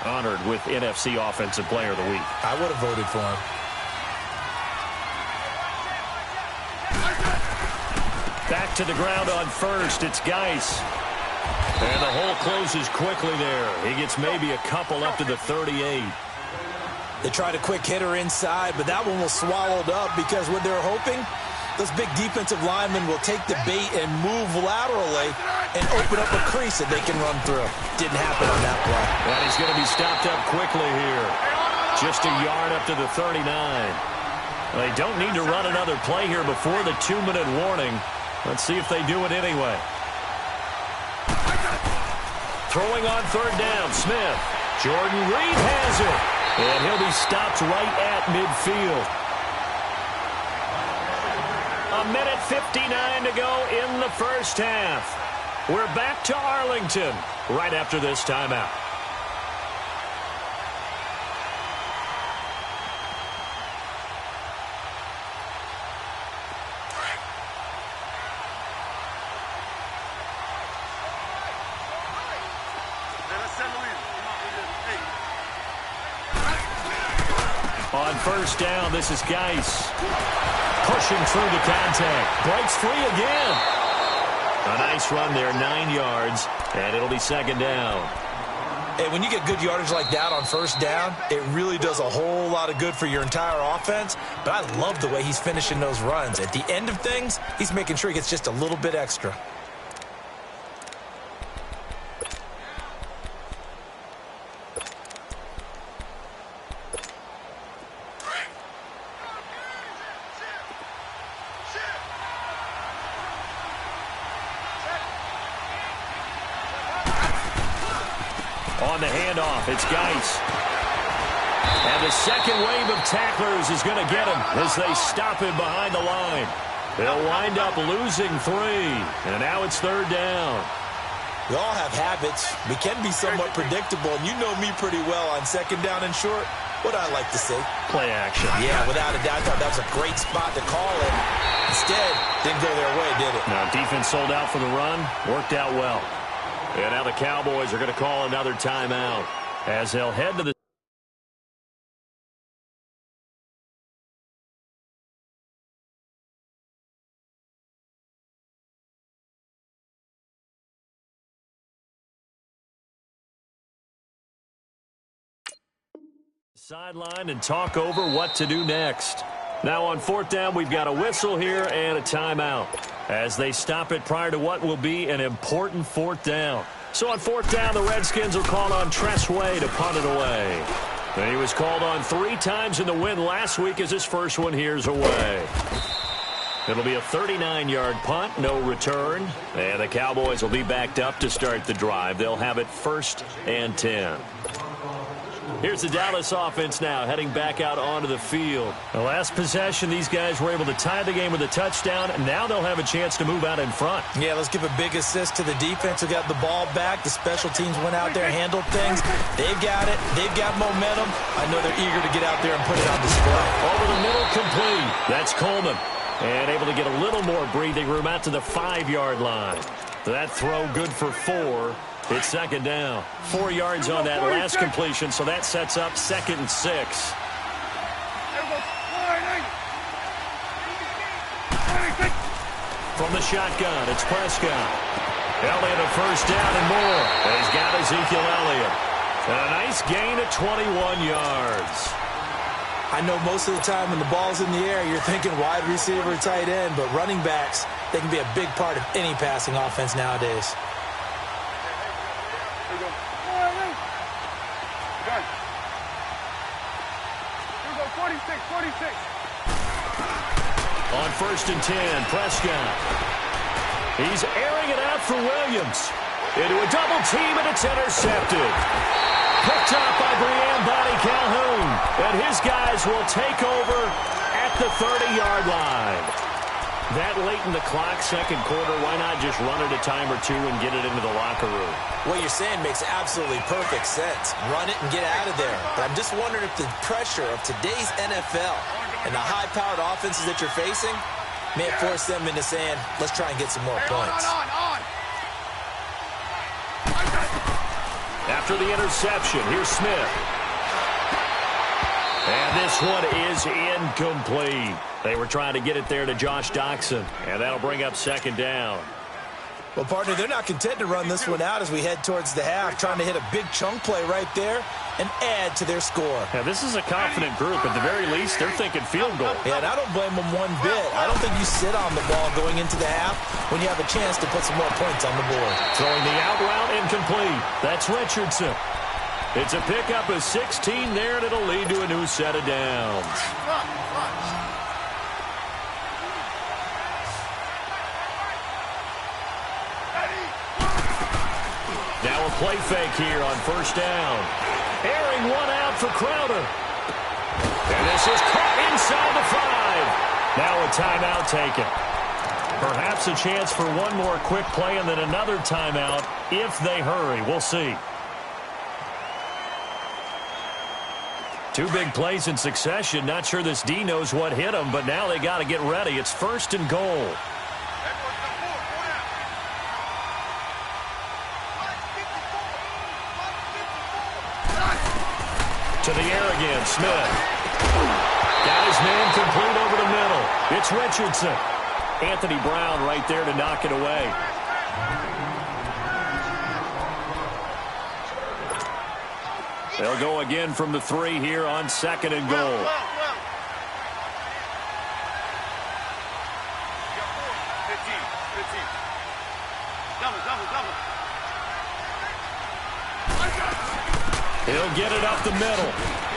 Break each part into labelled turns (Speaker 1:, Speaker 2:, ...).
Speaker 1: honored with NFC Offensive Player of the Week.
Speaker 2: I would have voted for him.
Speaker 1: Back to the ground on first. It's Geis. And the hole closes quickly there. He gets maybe a couple up to the 38.
Speaker 2: They tried a quick hitter inside, but that one was swallowed up because what they're hoping, those big defensive linemen will take the bait and move laterally and open up a crease that they can run through. Didn't happen on that play.
Speaker 1: And he's going to be stopped up quickly here. Just a yard up to the 39. They don't need to run another play here before the 2-minute warning. Let's see if they do it anyway. Throwing on third down, Smith. Jordan Reed has it. And he'll be stopped right at midfield. 1:59 to go in the first half. We're back to Arlington right after this timeout. On first down, this is Geis. Pushing through the contact. Breaks free again. A nice run there, 9 yards, and it'll be second down.
Speaker 2: Hey, when you get good yardage like that on first down, it really does a whole lot of good for your entire offense. But I love the way he's finishing those runs. At the end of things, he's making sure he gets just a little bit extra.
Speaker 1: On the handoff, it's Geis. And the second wave of tacklers is going to get him as they stop him behind the line. They'll wind up losing 3. And now it's third down.
Speaker 2: We all have habits. We can be somewhat predictable, and you know me pretty well on second down and short. What I like to say?
Speaker 1: Play action.
Speaker 2: Yeah, without a doubt, I thought that was a great spot to call it. Instead, didn't go their way, did it?
Speaker 1: Now, defense sold out for the run. Worked out well. And now the Cowboys are going to call another timeout as they'll head to the sideline and talk over what to do next. Now on fourth down, we've got a whistle here and a timeout as they stop it prior to what will be an important fourth down. So on fourth down, the Redskins will call on Tressway to punt it away. And he was called on 3 times in the win last week as his first one here's away. It'll be a 39-yard punt, no return. And the Cowboys will be backed up to start the drive. They'll have it 1st and 10. Here's the Dallas offense now, heading back out onto the field. The last possession, these guys were able to tie the game with a touchdown, and now they'll have a chance to move out in front.
Speaker 2: Yeah, let's give a big assist to the defense who got the ball back. The special teams went out there, handled things. They've got it. They've got momentum. I know they're eager to get out there and put it on display.
Speaker 1: Over the middle, complete. That's Coleman. And able to get a little more breathing room out to the 5-yard line. That throw good for 4. It's second down. 4 yards on that last completion, so that sets up 2nd and 6. From the shotgun, it's Prescott. Elliott a first down and more. And he's got Ezekiel Elliott. And a nice gain at 21 yards.
Speaker 2: I know most of the time when the ball's in the air, you're thinking wide receiver, tight end, but running backs, they can be a big part of any passing offense nowadays.
Speaker 1: On 1st and 10, Prescott. He's airing it out for Williams. Into a double team, and it's intercepted. Picked up by Brian Body Calhoun. And his guys will take over at the 30-yard line. That late in the clock, second quarter, why not just run it a time or two and get it into the locker room?
Speaker 2: What you're saying makes absolutely perfect sense. Run it and get out of there. But I'm just wondering if the pressure of today's NFL and the high-powered offenses that you're facing may have forced them into saying, let's try and get some more points.
Speaker 1: After after the interception. Here's Smith. And this one is incomplete. They were trying to get it there to Josh Doxson, and that'll bring up second down.
Speaker 2: Well, partner, they're not content to run this one out as we head towards the half, trying to hit a big chunk play right there and add to their score.
Speaker 1: Yeah, this is a confident group. At the very least, they're thinking field goal.
Speaker 2: Yeah, and I don't blame them one bit. I don't think you sit on the ball going into the half when you have a chance to put some more points on the board.
Speaker 1: Throwing the out route incomplete. That's Richardson. It's a pickup of 16 there, and it'll lead to a new set of downs. Now a play fake here on first down. Airing one out for Crowder. And this is caught inside the 5. Now a timeout taken. Perhaps a chance for one more quick play and then another timeout if they hurry. We'll see. 2 big plays in succession. Not sure this D knows what hit him, but now they got to get ready. It's first and goal. To the air again, Smith. Got his man complete over the middle. It's Richardson. Anthony Brown right there to knock it away. They'll go again from the 3 here on second and goal. He'll get it up the middle.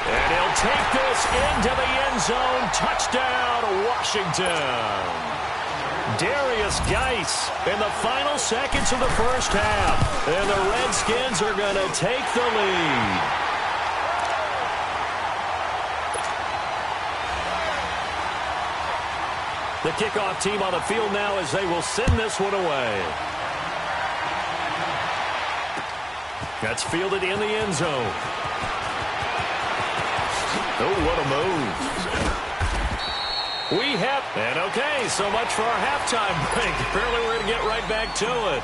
Speaker 1: And he'll take this into the end zone. Touchdown, Washington. Darius Geis in the final seconds of the first half. And the Redskins are going to take the lead. The kickoff team on the field now as they will send this one away. That's fielded in the end zone. Oh, what a move. We have, and okay, so much for our halftime break. Apparently we're going to get right back to it.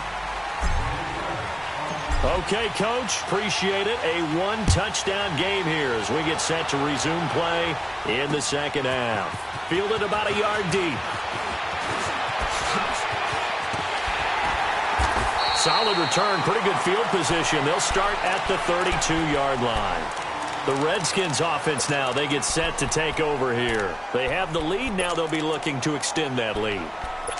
Speaker 1: Okay, Coach, appreciate it. A 1-touchdown game here as we get set to resume play in the second half. Fielded about a yard deep. Solid return, pretty good field position. They'll start at the 32-yard line. The Redskins offense now, they get set to take over here. They have the lead, now they'll be looking to extend that lead.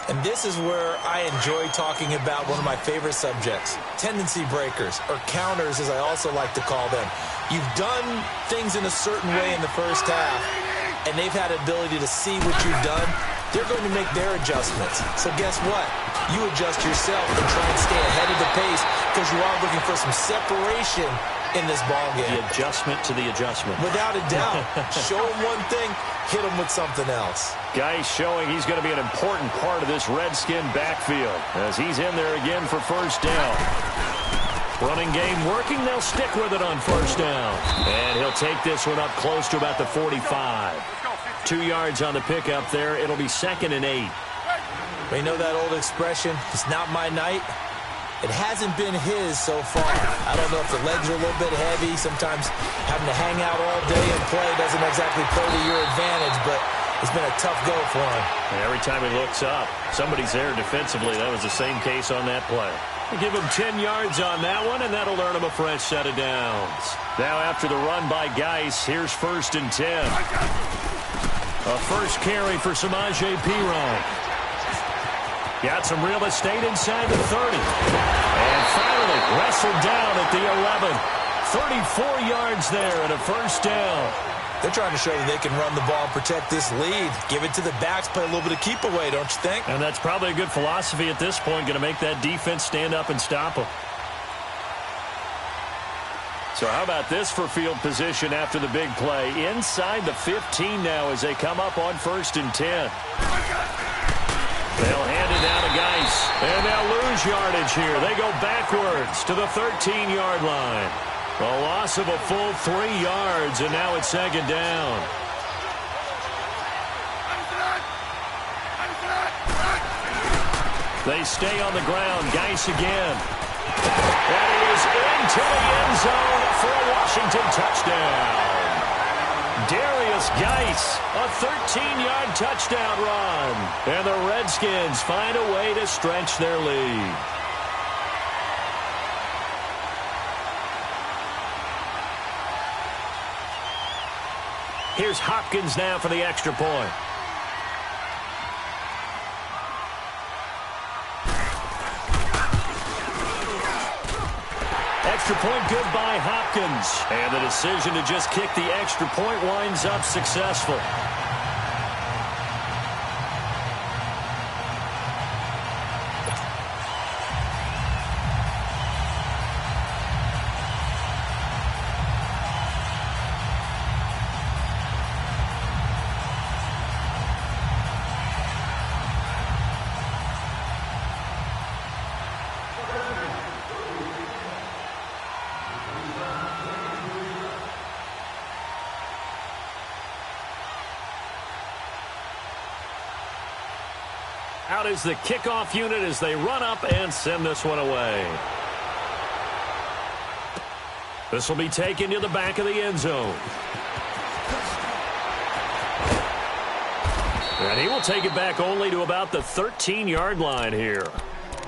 Speaker 2: And this is where I enjoy talking about one of my favorite subjects, tendency breakers, or counters as I also like to call them. You've done things in a certain way in the first half, and they've had the ability to see what you've done. They're going to make their adjustments. So guess what? You adjust yourself and try and stay ahead of the pace because you are looking for some separation in this ball game.
Speaker 1: The adjustment to the adjustment.
Speaker 2: Without a doubt. Show him one thing, hit him with something else.
Speaker 1: Guys showing he's going to be an important part of this Redskin backfield as he's in there again for first down. Running game working. They'll stick with it on first down. And he'll take this one up close to about the 45. 2 yards on the pickup there. It'll be 2nd and 8.
Speaker 2: We know that old expression, it's not my night. It hasn't been his so far. I don't know if the legs are a little bit heavy. Sometimes having to hang out all day and play doesn't exactly play to your advantage, but it's been a tough go for him.
Speaker 1: And every time he looks up, somebody's there defensively. That was the same case on that play. We'll give him 10 yards on that one, and that'll earn him a fresh set of downs. Now after the run by Geis, here's 1st and 10. A first carry for Samaje Perine. Got some real estate inside the 30. And finally wrestled down at the 11. 34 yards there and a first down.
Speaker 2: They're trying to show that they can run the ball and protect this lead. Give it to the backs, play a little bit of keep away, don't you think?
Speaker 1: And that's probably a good philosophy at this point, going to make that defense stand up and stop them. So how about this for field position after the big play? Inside the 15 now as they come up on 1st and 10. They'll hand it down to Geis. And they'll lose yardage here. They go backwards to the 13-yard line. A loss of a full 3 yards, and now it's 2nd down. They stay on the ground. Geis again. And he is into the end zone for a Washington touchdown. Darius Geis, a 13-yard touchdown run. And the Redskins find a way to stretch their lead. Here's Hopkins now for the extra point. Extra point good by Hopkins. And the decision to just kick the extra point winds up successful. Out is the kickoff unit as they run up and send this one away. This will be taken to the back of the end zone. And he will take it back only to about the 13-yard line here.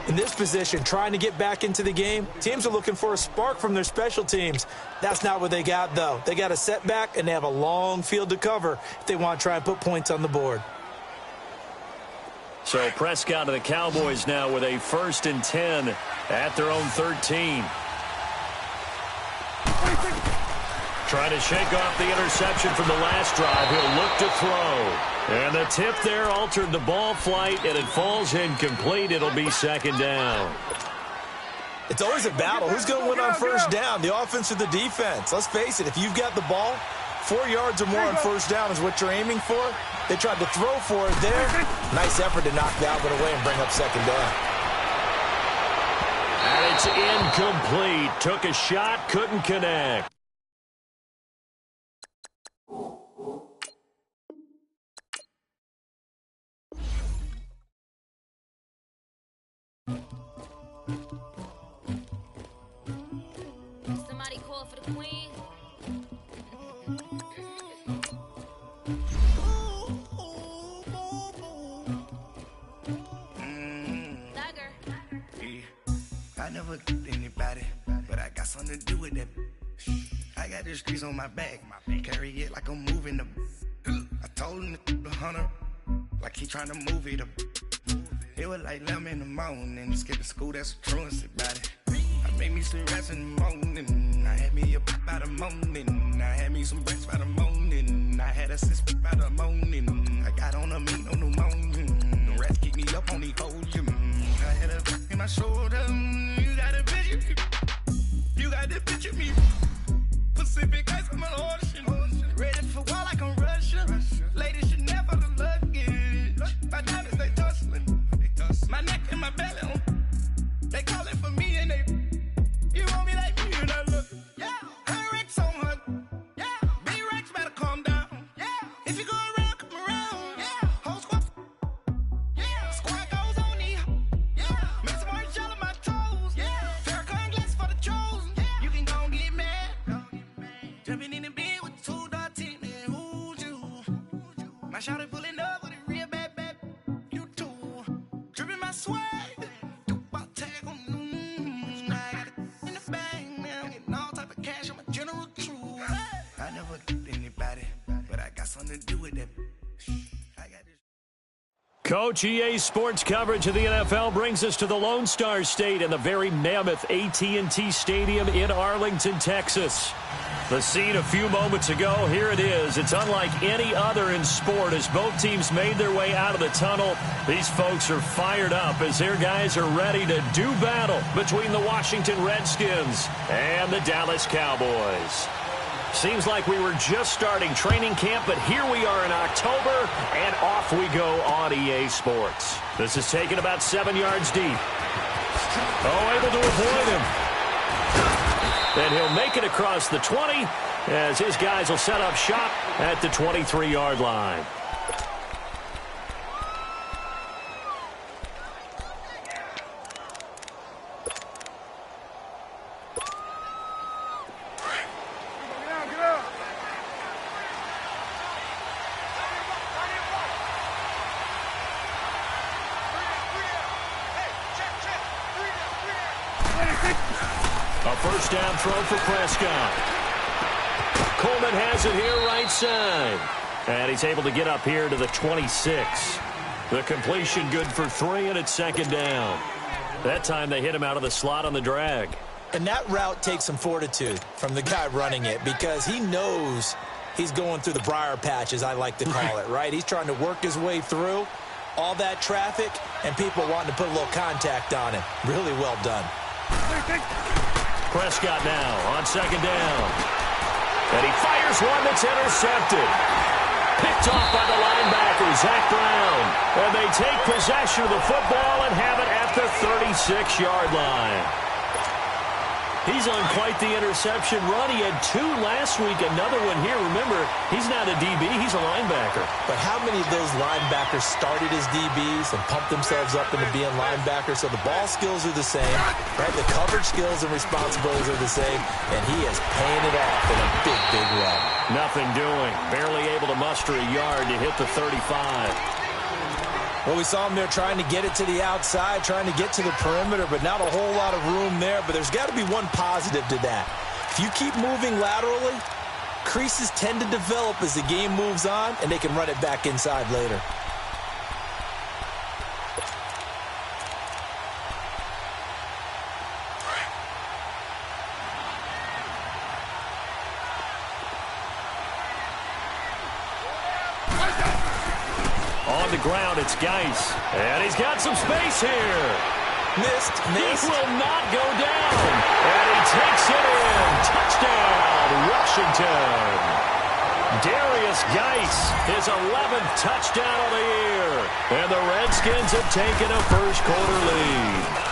Speaker 2: In this position, trying to get back into the game, teams are looking for a spark from their special teams. That's not what they got, though. They got a setback, and they have a long field to cover if they want to try and put points on the board.
Speaker 1: So Prescott to the Cowboys now with a 1st and 10 at their own 13. Trying to shake off the interception from the last drive. He'll look to throw. And the tip there altered the ball flight, and it falls incomplete. It'll be 2nd down.
Speaker 2: It's always a battle. Who's going to win on 1st down, the offense or the defense? Let's face it, if you've got the ball, 4 yards or more on 1st down is what you're aiming for. They tried to throw for it there. Nice effort to knock that one away and bring up 2nd down.
Speaker 1: And it's incomplete. Took a shot, couldn't connect.
Speaker 3: Somebody call for the queen.
Speaker 4: I never killed anybody, but I got something to do with that. I got the streets on my back, carry it like I'm moving the. I told him to 100, like he trying to move it up. It was like 11 in the morning, skipping school, that's a truancy about it. I made me some rats in the morning, I had me a pop by the morning, I had me some breaks by the morning, I had a six by the morning, I got on a meat on the morning, the rats keep me up on the cold, I had a in my shoulder, you got a picture me, you got the picture me, Pacific ice on my ocean, ready for war like I'm Russia, ladies should never the luggage, my diamonds they tussling, my neck and my belly, they calling for me and they, you want me like me and I look, yeah, her Rex on her, yeah, B-Rex better calm down, yeah, if you go around, come around, yeah, whole squad, yeah, squad goes on the, yeah, make some orange gel on my toes, yeah, Farrakhan glass for the chosen, yeah, you can go and get mad, jumping in the bed with 2 dark teeth, and who's you, my shawty pulling up with a real bad, you too, dripping my swag, something to do with that.
Speaker 1: Coach, EA Sports coverage of the NFL brings us to the Lone Star State and the very mammoth AT&T Stadium in Arlington, Texas. The scene a few moments ago, here it is. It's unlike any other in sport as both teams made their way out of the tunnel. These folks are fired up as their guys are ready to do battle between the Washington Redskins and the Dallas Cowboys. Seems like we were just starting training camp, but here we are in October, and off we go on EA Sports. This is taken about 7 yards deep. Oh, able to avoid him. And he'll make it across the 20 as his guys will set up shop at the 23-yard line. first down throw for Prescott. Coleman has it here right side. And he's able to get up here to the 26. The completion good for 3, and it's second down. That time they hit him out of the slot on the drag.
Speaker 2: And that route takes some fortitude from the guy running it because he knows he's going through the briar patch, as I like to call it, right? He's trying to work his way through all that traffic and people wanting to put a little contact on him. Really well done.
Speaker 1: Prescott now on second down. And he fires one that's intercepted. Picked off by the linebacker, Zach Brown. And they take possession of the football and have it at the 36-yard line. He's on quite the interception run. He had 2 last week, another one here. Remember, he's not a DB, he's a linebacker.
Speaker 2: But how many of those linebackers started as DBs and pumped themselves up into being linebackers? So the ball skills are the same, right? The coverage skills and responsibilities are the same, and he is paying it off in a big, big way.
Speaker 1: Nothing doing. Barely able to muster a yard to hit the 35.
Speaker 2: Well, we saw him there trying to get it to the outside, trying to get to the perimeter, but not a whole lot of room there. But there's got to be one positive to that. If you keep moving laterally, creases tend to develop as the game moves on, and they can run it back inside later.
Speaker 1: On the ground, it's Geis. And he's got some space here.
Speaker 2: Missed.
Speaker 1: He will not go down. And he takes it in. Touchdown, Washington. Darius Geis, his 11th touchdown of the year. And the Redskins have taken a first-quarter lead.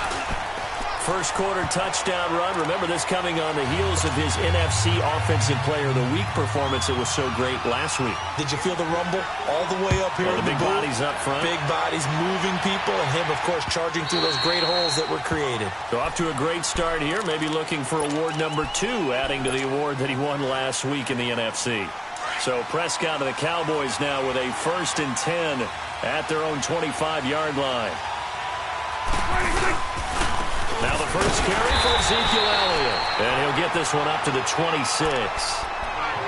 Speaker 1: First-quarter touchdown run. Remember, this coming on the heels of his NFC Offensive Player of the Week performance that was so great last week.
Speaker 2: Did you feel the rumble all the way up here?
Speaker 1: The big bodies up front.
Speaker 2: Big bodies moving people, and him, of course, charging through those great holes that were created.
Speaker 1: So off to a great start here, maybe looking for award number 2, adding to the award that he won last week in the NFC. So Prescott and the Cowboys now with a 1st and 10 at their own 25-yard line. Now the first carry for Ezekiel Elliott. And he'll get this one up to the 26.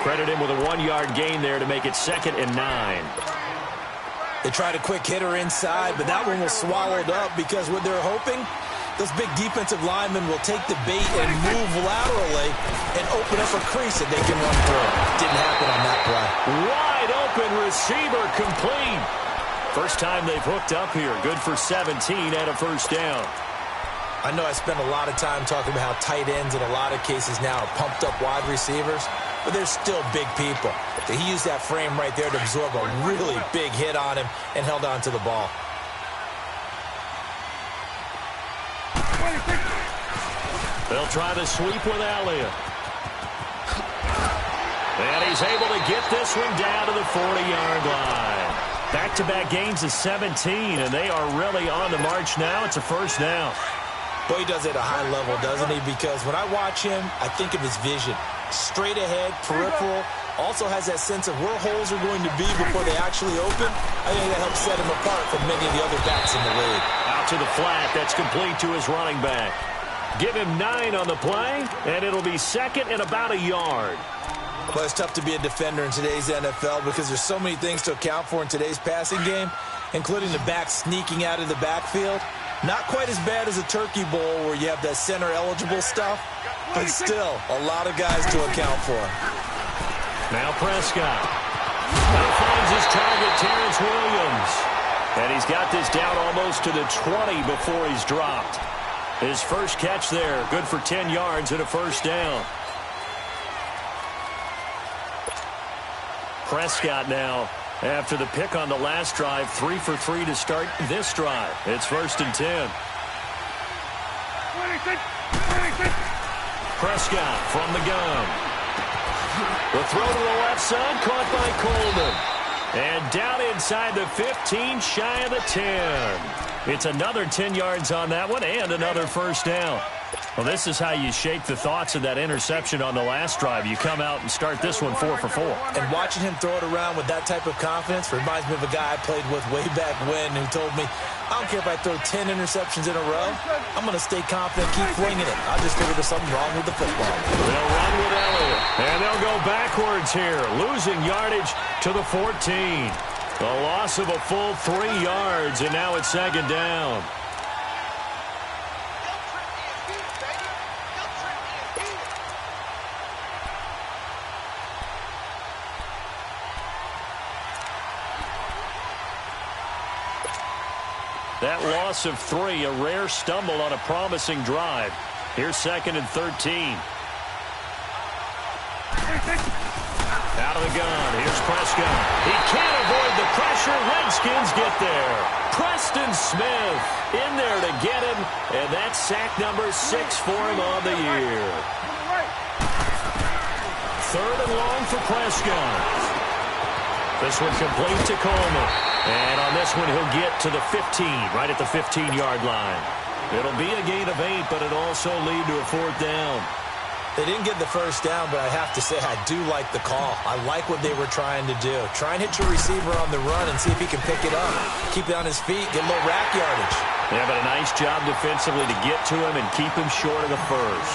Speaker 1: Credit him with a 1-yard gain there to make it 2nd and 9.
Speaker 2: They tried a quick hitter inside, but that one was swallowed up because what they're hoping, those big defensive linemen will take the bait and move laterally and open up a crease that they can run through. Didn't happen on that play.
Speaker 1: Wide open receiver complete. First time they've hooked up here. Good for 17 and a first down.
Speaker 2: I know I spend a lot of time talking about how tight ends in a lot of cases now are pumped up wide receivers, but they're still big people. He used that frame right there to absorb a really big hit on him and held on to the ball.
Speaker 1: They'll try the sweep with Elliott. And he's able to get this one down to the 40-yard line. Back-to-back gains of 17, and they are really on the march now. It's a first down.
Speaker 2: Boy, he does it at a high level, doesn't he? Because when I watch him, I think of his vision. Straight ahead, peripheral, also has that sense of where holes are going to be before they actually open. I think that helps set him apart from many of the other backs in the league.
Speaker 1: Out to the flat, that's complete to his running back. Give him 9 on the play, and it'll be 2nd and about a yard.
Speaker 2: Well, it's tough to be a defender in today's NFL because there's so many things to account for in today's passing game, including the back sneaking out of the backfield. Not quite as bad as a turkey bowl where you have that center-eligible stuff, but still a lot of guys to account for.
Speaker 1: Now Prescott. Now finds his target, Terrence Williams. And he's got this down almost to the 20 before he's dropped. His first catch there, good for 10 yards and a first down. Prescott now, after the pick on the last drive, 3 for 3 to start this drive. It's 1st and 10. Prescott from the gun. The throw to the left side, caught by Coleman. And down inside the 15, shy of the 10. It's another 10 yards on that one and another first down. Well, this is how you shake the thoughts of that interception on the last drive. You come out and start this one 4 for 4.
Speaker 2: And watching him throw it around with that type of confidence reminds me of a guy I played with way back when who told me, I don't care if I throw 10 interceptions in a row. I'm going to stay confident, keep flinging it. I just figured there's something wrong with the football.
Speaker 1: They'll run with Elliott. And they'll go backwards here, losing yardage to the 14. A loss of a full 3 yards, and now it's second down. That loss of 3, a rare stumble on a promising drive. Here's second and 13. Out of the gun. Here's Prescott. He can't avoid the pressure. Redskins get there. Preston Smith in there to get him, and that's sack number 6 for him on the year. Third and long for Prescott. This one complete to Coleman. And on this one, he'll get to the 15, right at the 15-yard line. It'll be a gain of 8, but it'll also lead to a 4th down.
Speaker 2: They didn't get the first down, but I have to say I do like the call. I like what they were trying to do. Try and hit your receiver on the run and see if he can pick it up. Keep it on his feet, get a little rack yardage.
Speaker 1: Yeah, but a nice job defensively to get to him and keep him short of the first.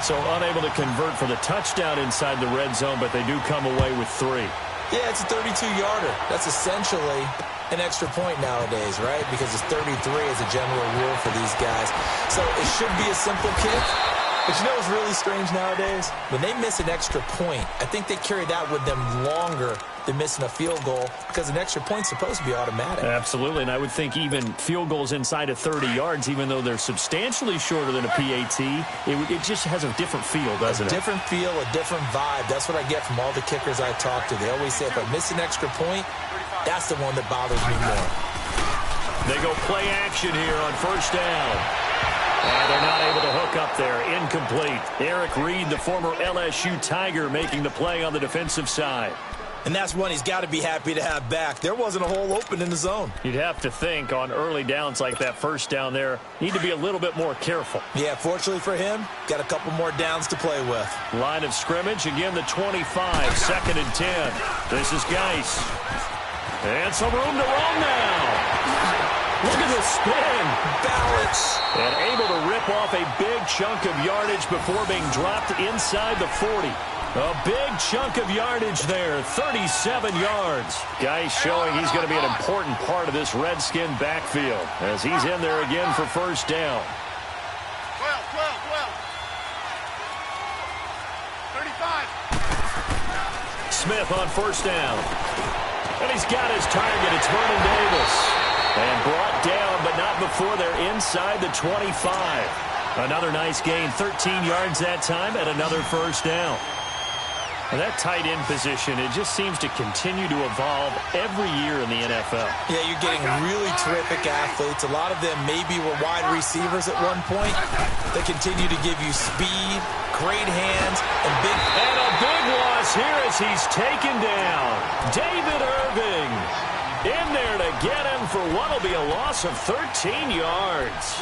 Speaker 1: So unable to convert for the touchdown inside the red zone, but they do come away with 3.
Speaker 2: Yeah, it's a 32-yarder. That's essentially an extra point nowadays, right? Because it's 33 as a general rule for these guys. So it should be a simple kick. But you know what's really strange nowadays? When they miss an extra point, I think they carry that with them longer than missing a field goal because an extra point's supposed to be automatic.
Speaker 1: Absolutely, and I would think even field goals inside of 30 yards, even though they're substantially shorter than a PAT, it just has a different feel, doesn't it?
Speaker 2: A different feel, a different vibe. That's what I get from all the kickers I talk to. They always say if I miss an extra point, that's the one that bothers me more.
Speaker 1: They go play action here on first down. And they're not able to hook up there. Incomplete. Eric Reed, the former LSU Tiger, making the play on the defensive side.
Speaker 2: And that's one he's got to be happy to have back. There wasn't a hole open in the zone.
Speaker 1: You'd have to think on early downs like that first down there, need to be a little bit more careful.
Speaker 2: Yeah, fortunately for him, got a couple more downs to play with.
Speaker 1: Line of scrimmage, again the 25, second and 10. This is Geis. And some room to run now. Look at the spin. Balance. And able to rip off a big chunk of yardage before being dropped inside the 40. A big chunk of yardage there, 37 yards. Guys showing he's going to be an important part of this Redskin backfield as he's in there again for first down.
Speaker 3: 12. 35.
Speaker 1: Smith on first down. And he's got his target. It's Vernon Davis. And brought down, but not before they're inside the 25. Another nice gain, 13 yards that time, and another first down. And that tight end position, it just seems to continue to evolve every year in the NFL.
Speaker 2: Yeah, you're getting really terrific athletes. A lot of them maybe were wide receivers at one point. They continue to give you speed, great hands, and big...
Speaker 1: And a big loss here as he's taken down. David Irving in there to get him for what will be a loss of 13 yards.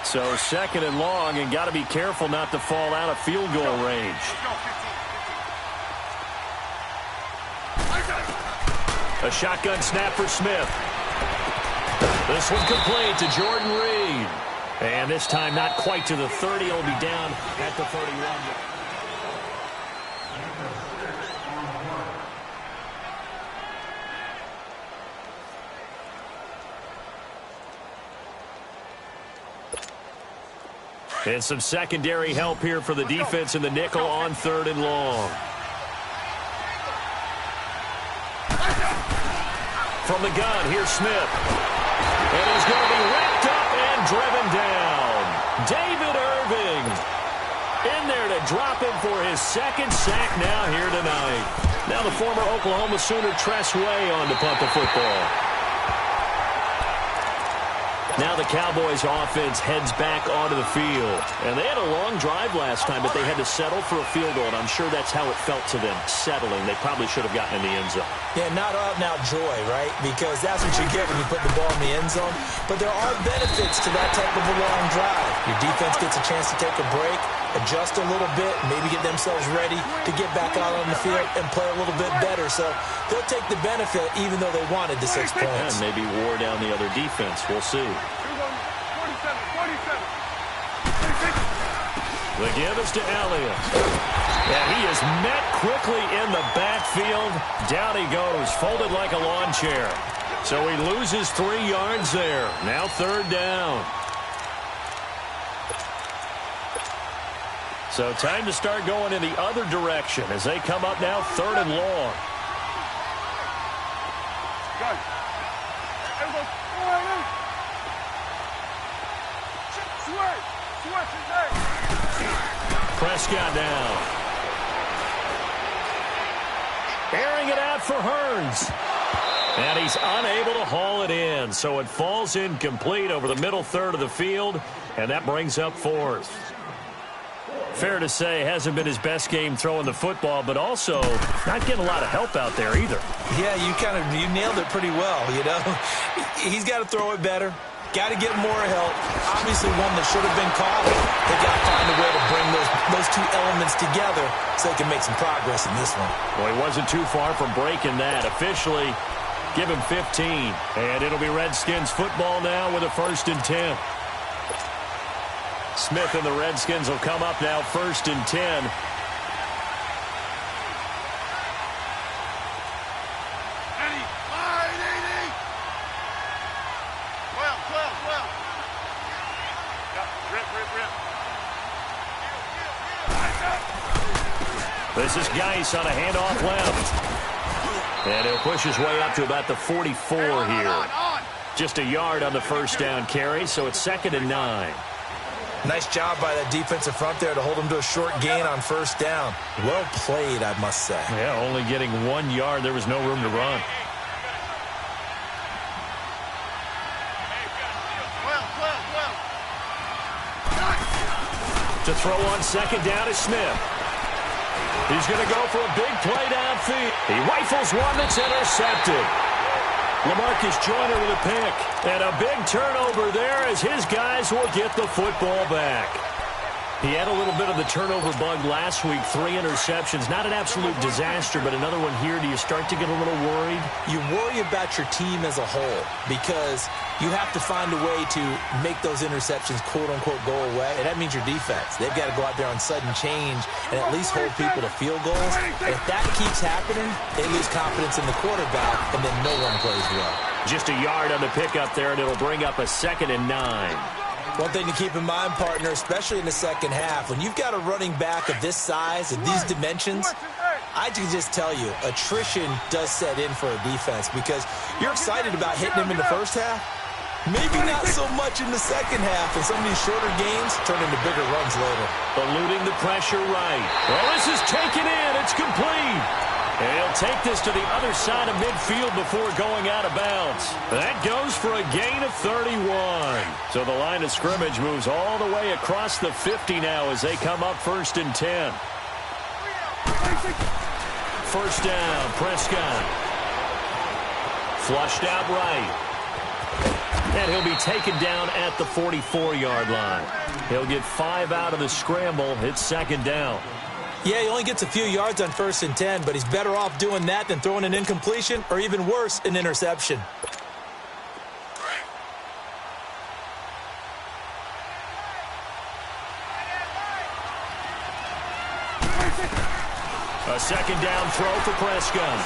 Speaker 1: So second and long, and got to be careful not to fall out of field goal range. A shotgun snap for Smith. This one complete to Jordan Reed. And this time not quite to the 30. It'll be down at the 31. And some secondary help here for the defense in the nickel on third and long. From the gun, here's Smith. And he's going to be wrapped up and driven down. David Irving in there to drop him for his second sack now here tonight. Now the former Oklahoma Sooner Tress Way on to punt the football. Now the Cowboys offense heads back onto the field. And they had a long drive last time, but they had to settle for a field goal, and I'm sure that's how it felt to them, settling. They probably should have gotten in the end zone.
Speaker 2: Yeah, not out-and-out joy, right? Because that's what you get when you put the ball in the end zone. But there are benefits to that type of a long drive. Your defense gets a chance to take a break, adjust a little bit, maybe get themselves ready to get back out on the field and play a little bit better. So they'll take the benefit even though they wanted the 6 points.
Speaker 1: And maybe wore down the other defense. We'll see. The give is to Elliott. And he is met quickly in the backfield. Down he goes, folded like a lawn chair. So he loses 3 yards there. Now 3rd down. So time to start going in the other direction as they come up now 3rd and long. Prescott down. Airing it out for Hearns. And he's unable to haul it in. So it falls incomplete over the middle third of the field. And that brings up 4th. Fair to say, hasn't been his best game throwing the football, but also not getting a lot of help out there either.
Speaker 2: Yeah, you nailed it pretty well, you know. He's got to throw it better. Got to get more help. Obviously one that should have been caught. They got to find a way to bring those 2 elements together so they can make some progress in this one.
Speaker 1: Well, he wasn't too far from breaking that. Officially, give him 15. And it'll be Redskins football now with a 1st and 10. Smith and the Redskins will come up now 1st and 10. This is Geis on a handoff left. And he'll push his way up to about the 44 here. Just a yard on the 1st down carry, so it's 2nd and 9.
Speaker 2: Nice job by that defensive front there to hold him to a short gain on 1st down. Well played, I must say.
Speaker 1: Yeah, only getting 1 yard. There was no room to run. To throw on 2nd down is Smith. He's going to go for a big play downfield. He rifles one that's intercepted. LaMarcus Joyner with a pick. And a big turnover there as his guys will get the football back. He had a little bit of the turnover bug last week. 3 interceptions. Not an absolute disaster, but another one here. Do you start to get a little worried?
Speaker 2: You worry about your team as a whole because you have to find a way to make those interceptions, quote-unquote, go away. And that means your defense. They've got to go out there on sudden change and at least hold people to field goals. And if that keeps happening, they lose confidence in the quarterback, and then no one plays well.
Speaker 1: Just a yard on the pickup there, and it'll bring up a 2nd and 9.
Speaker 2: One thing to keep in mind, partner, especially in the second half, when you've got a running back of this size and these dimensions, I can just tell you, attrition does set in for a defense because you're excited about hitting him in the first half. Maybe not so much in the second half, and some of these shorter games turn into bigger runs later.
Speaker 1: Eluding the pressure right. Well, this is taken in. It's complete. And he'll take this to the other side of midfield before going out of bounds. That goes for a gain of 31. So the line of scrimmage moves all the way across the 50 now as they come up 1st and 10. 1st down, Prescott. Flushed out right. And he'll be taken down at the 44-yard line. He'll get 5 out of the scramble. It's 2nd down.
Speaker 2: Yeah, he only gets a few yards on 1st and 10, but he's better off doing that than throwing an incompletion or even worse, an interception.
Speaker 1: A 2nd down throw for Prescott.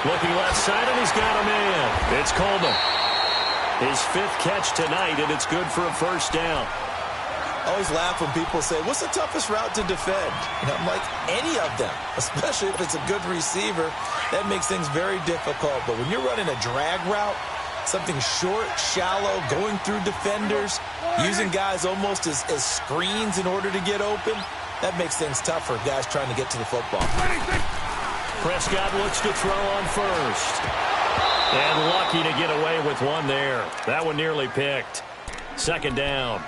Speaker 1: Looking left side, and he's got him in. It's Coleman. His 5th catch tonight, and it's good for a 1st down.
Speaker 2: I always laugh when people say, what's the toughest route to defend? And I'm like, any of them, especially if it's a good receiver. That makes things very difficult. But when you're running a drag route, something short, shallow, going through defenders, using guys almost as screens in order to get open, that makes things tough for guys trying to get to the football.
Speaker 1: Prescott looks to throw on 1st. And lucky to get away with one there. That one nearly picked. Second down.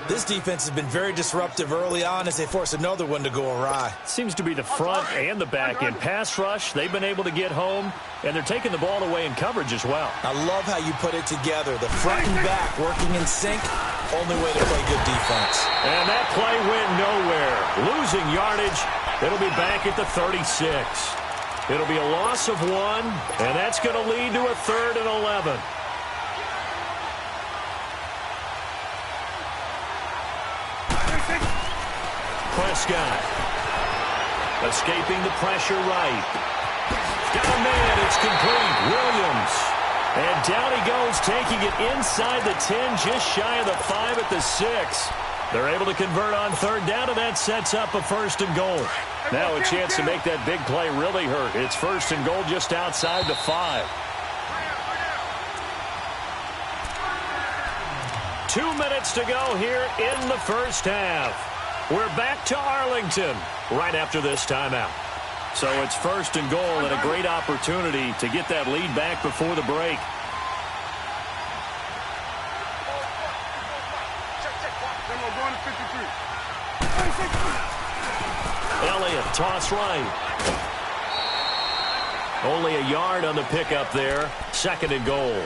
Speaker 2: This defense has been very disruptive early on as they force another one to go awry.
Speaker 1: Seems to be the front and the back end. Pass rush, they've been able to get home, and they're taking the ball away in coverage as well.
Speaker 2: I love how you put it together. The front and back working in sync, only way to play good defense.
Speaker 1: And that play went nowhere. Losing yardage, it'll be back at the 36. It'll be a loss of 1, and that's going to lead to a 3rd and 11. Prescott escaping the pressure right. Got a man. It's complete. Williams. And down he goes, taking it inside the 10, just shy of the 5 at the 6. They're able to convert on 3rd down, and that sets up a 1st and goal. Now a chance to make that big play really hurt. It's 1st and goal just outside the 5. 2 minutes to go here in the first half. We're back to Arlington right after this timeout. So it's 1st and goal and a great opportunity to get that lead back before the break. Elliott, toss right. Only a yard on the pickup there. 2nd and goal.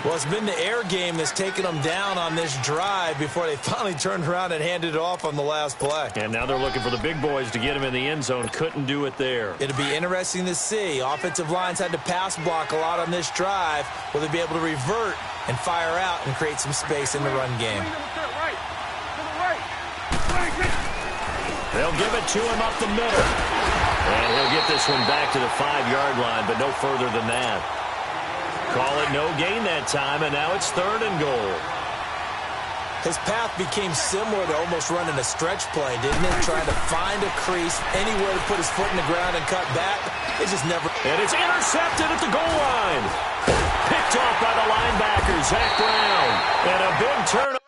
Speaker 2: Well, it's been the air game that's taken them down on this drive before they finally turned around and handed it off on the last play.
Speaker 1: And now they're looking for the big boys to get him in the end zone. Couldn't do it there.
Speaker 2: It'll be interesting to see. Offensive lines had to pass block a lot on this drive. Will they be able to revert and fire out and create some space in the run game?
Speaker 1: They'll give it to him up the middle. And he'll get this one back to the 5-yard line, but no further than that. Call it no gain that time, and now it's 3rd and goal.
Speaker 2: His path became similar to almost running a stretch play, didn't it? Trying to find a crease, anywhere to put his foot in the ground and cut back. It just never...
Speaker 1: And it's intercepted at the goal line. Picked off by the linebacker, Zach Brown. And a big turnover.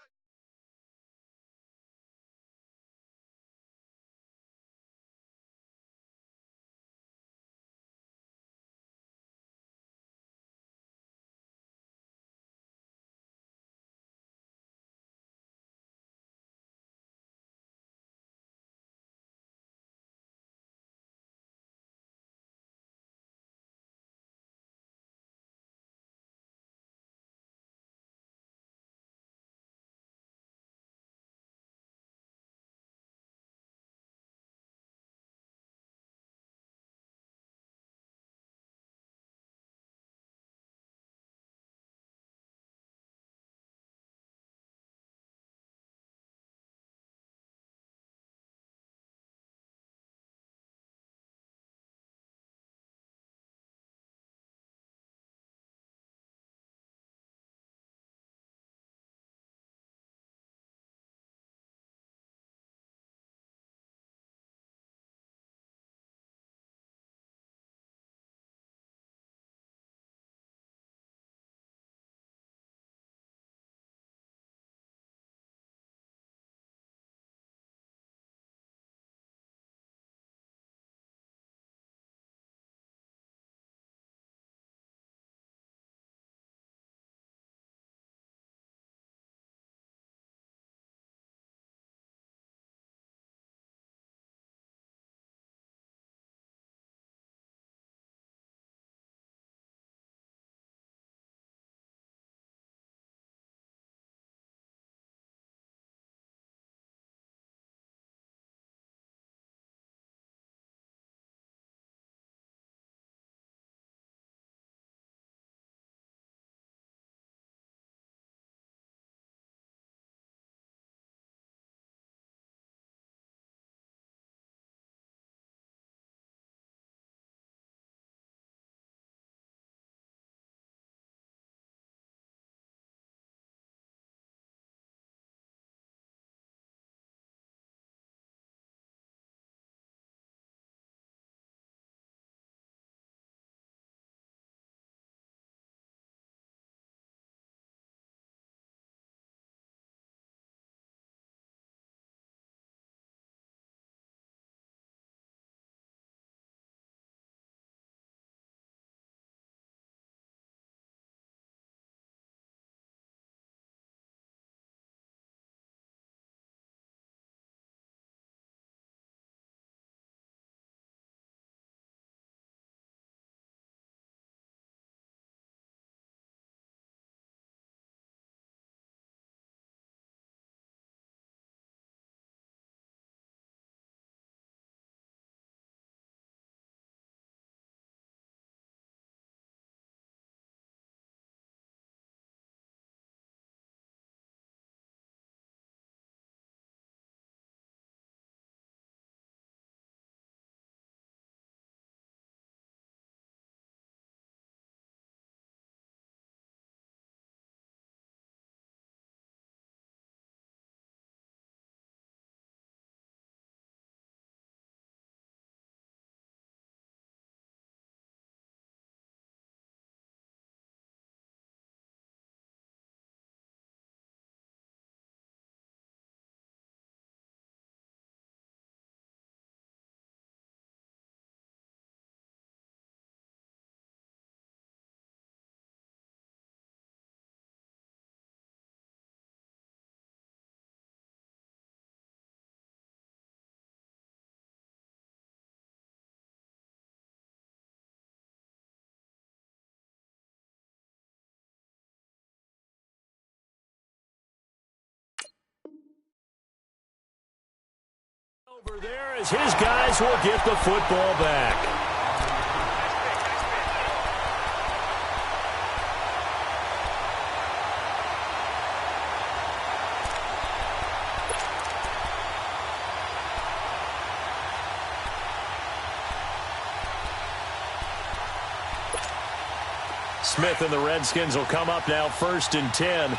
Speaker 1: There as his guys will get the football back. Smith and the Redskins will come up now 1st and 10.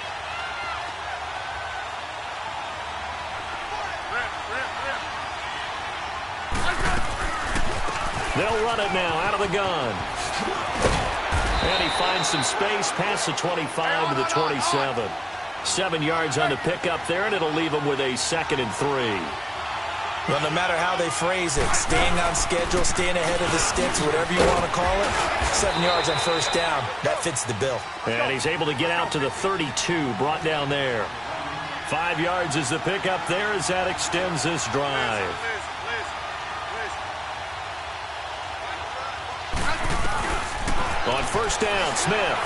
Speaker 1: They'll run it now out of the gun. And he finds some space past the 25 to the 27. 7 yards on the pickup there, and it'll leave him with a 2nd and 3.
Speaker 2: Well, no matter how they phrase it, staying on schedule, staying ahead of the sticks, whatever you want to call it, 7 yards on 1st down. That fits the bill.
Speaker 1: And he's able to get out to the 32, brought down there. 5 yards is the pickup there as that extends this drive. On 1st down, Smith.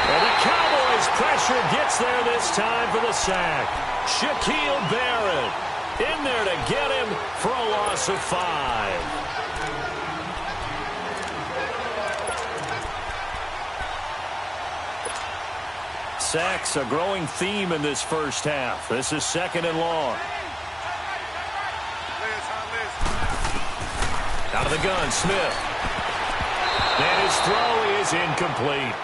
Speaker 1: And the Cowboys' pressure gets there this time for the sack. Shaquille Barrett in there to get him for a loss of 5. Sacks a growing theme in this first half. This is 2nd and long. Out of the gun, Smith. And his throw is incomplete.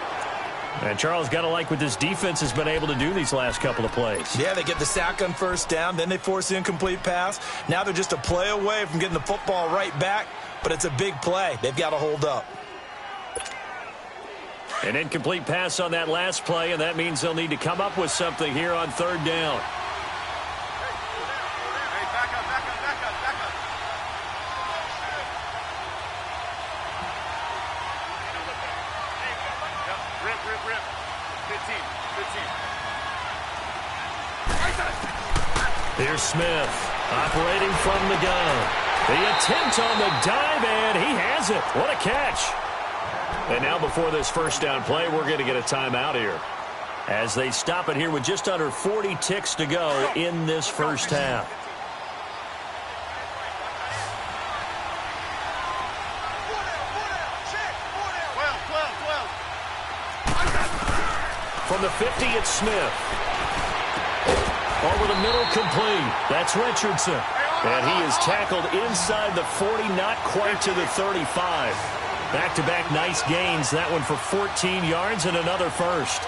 Speaker 1: And Charles, got to like what this defense has been able to do these last couple of plays.
Speaker 2: Yeah, they get the sack on 1st down, then they force the incomplete pass. Now they're just a play away from getting the football right back, but it's a big play. They've got to hold up.
Speaker 1: An incomplete pass on that last play, and that means they'll need to come up with something here on 3rd down. Here's Smith operating from the gun. The attempt on the dive, and he has it. What a catch. And now before this 1st down play, we're going to get a timeout here as they stop it here with just under 40 ticks to go in this first half. From the 50, it's Smith. Over the middle, complete. That's Richardson. And he is tackled inside the 40, not quite to the 35. Back-to-back nice gains. That one for 14 yards and another first.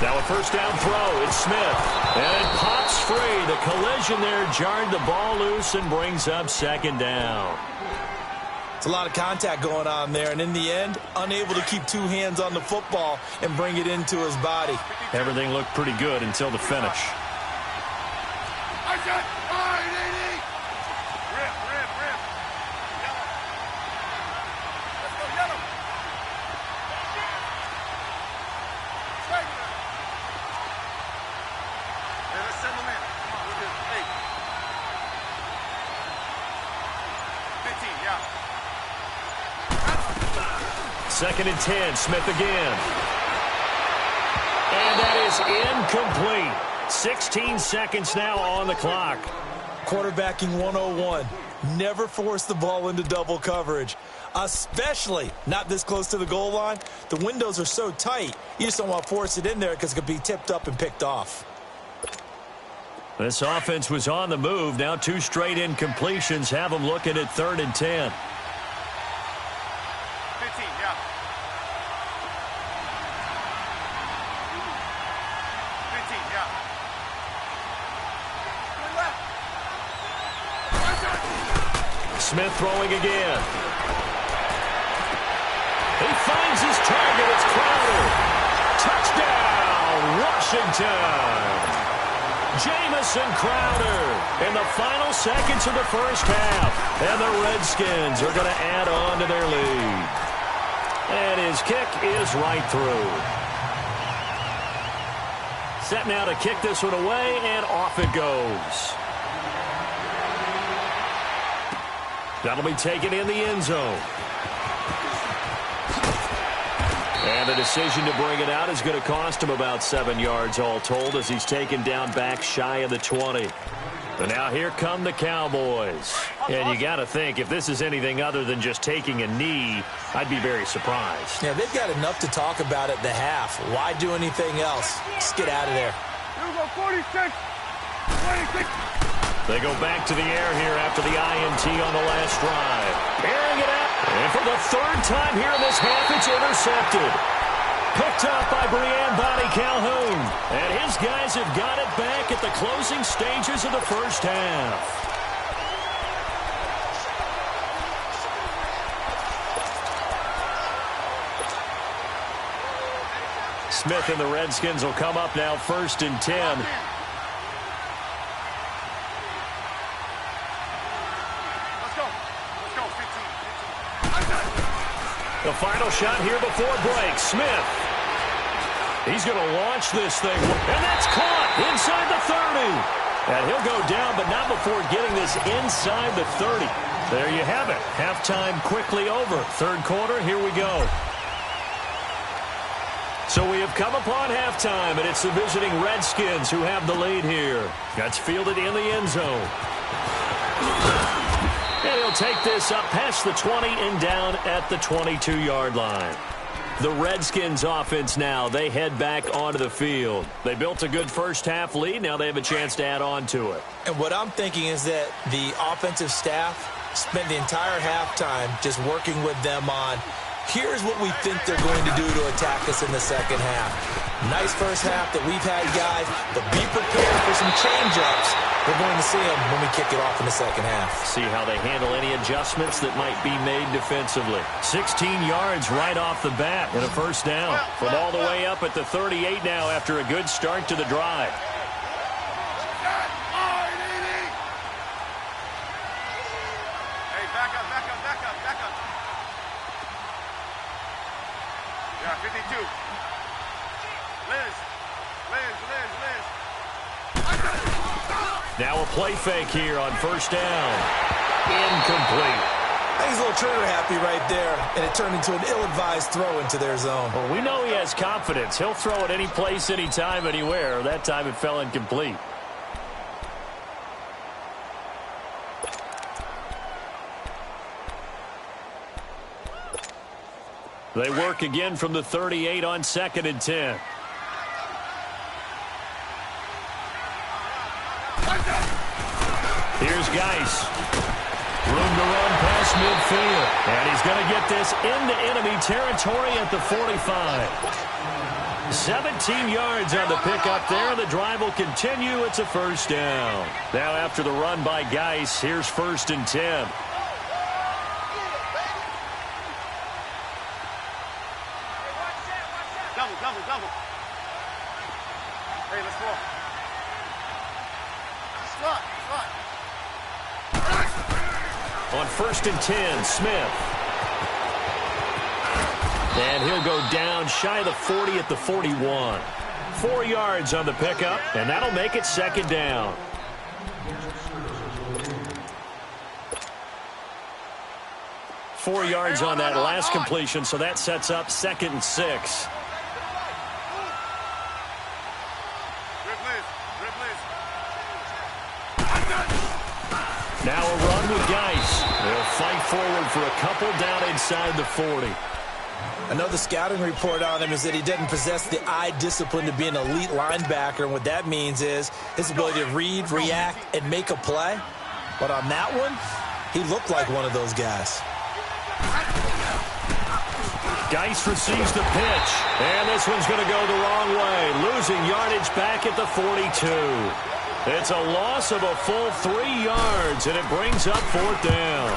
Speaker 1: Now a 1st down throw. It's Smith. And it pops free. The collision there jarred the ball loose and brings up 2nd down.
Speaker 2: It's a lot of contact going on there, and in the end, unable to keep 2 hands on the football and bring it into his body.
Speaker 1: Everything looked pretty good until the finish. Second and 10, Smith again. And that is incomplete. 16 seconds now on the clock.
Speaker 2: Quarterbacking 101. Never force the ball into double coverage, especially not this close to the goal line. The windows are so tight, you just don't want to force it in there because it could be tipped up and picked off.
Speaker 1: This offense was on the move. Now 2 straight incompletions have them looking at 3rd and 10.
Speaker 3: 15, yeah. 15, yeah.
Speaker 1: Smith throwing again. He finds his target. It's Crowder. Touchdown, Washington. Jamison Crowder in the final seconds of the first half. And the Redskins are going to add on to their lead. And his kick is right through. Set now to kick this one away, and off it goes. That'll be taken in the end zone. And the decision to bring it out is going to cost him about 7 yards all told as he's taken down back shy of the 20. And now here come the Cowboys. And you got to think, if this is anything other than just taking a knee, I'd be very surprised.
Speaker 2: Yeah, they've got enough to talk about at the half. Why do anything else? Just get out of there.
Speaker 3: Here we go, 46. 26.
Speaker 1: They go back to the air here after the INT on the last drive. Airing it out. And for the third time here in this half, it's intercepted. Picked up by Brianne Bonnie Calhoun. And his guys have got it back at the closing stages of the first half. Smith and the Redskins will come up now 1st and 10. The final shot here before break. Smith. He's going to launch this thing. And that's caught inside the 30. And he'll go down, but not before getting this inside the 30. There you have it. Halftime quickly over. Third quarter, here we go. So we have come upon halftime, and it's the visiting Redskins who have the lead here. That's fielded in the end zone. And he'll take this up past the 20 and down at the 22-yard line. The Redskins offense now, they head back onto the field. They built a good first half lead. Now they have a chance to add on to it.
Speaker 2: And what I'm thinking is that the offensive staff spent the entire halftime just working with them on, here's what we think they're going to do to attack us in the second half. Nice first half that we've had, guys, but be prepared for some change-ups. We're going to see them when we kick it off in the second half.
Speaker 1: See how they handle any adjustments that might be made defensively. 16 yards right off the bat and a first down. From all the way up at the 38 now after a good start to the drive.
Speaker 3: Hey, back up. Yeah, 52. Liz.
Speaker 1: Now a play fake here on first down. Incomplete.
Speaker 2: I think he's a little trigger happy right there, and it turned into an ill-advised throw into their zone.
Speaker 1: Well, we know he has confidence. He'll throw it any place, anytime, anywhere. That time it fell incomplete. They work again from the 38 on 2nd and 10. Here's Geis. Room to run past midfield. And he's going to get this into enemy territory at the 45. 17 yards on the pickup there. The drive will continue. It's a first down. Now after the run by Geis, here's 1st and 10.
Speaker 3: Double. Hey, let's roll. Slot.
Speaker 1: On 1st and 10, Smith. And he'll go down shy of the 40 at the 41. 4 yards on the pickup, and that'll make it 2nd down. Four yards on that last completion, so that sets up 2nd and 6. Now a run with Geis. They'll fight forward for a couple down inside the 40.
Speaker 2: I know the scouting report on him is that he doesn't possess the eye discipline to be an elite linebacker, and what that means is his ability to read, react, and make a play. But on that one, he looked like one of those guys.
Speaker 1: Geis receives the pitch, and this one's going to go the wrong way, losing yardage back at the 42. It's a loss of a full 3 yards, and it brings up 4th down.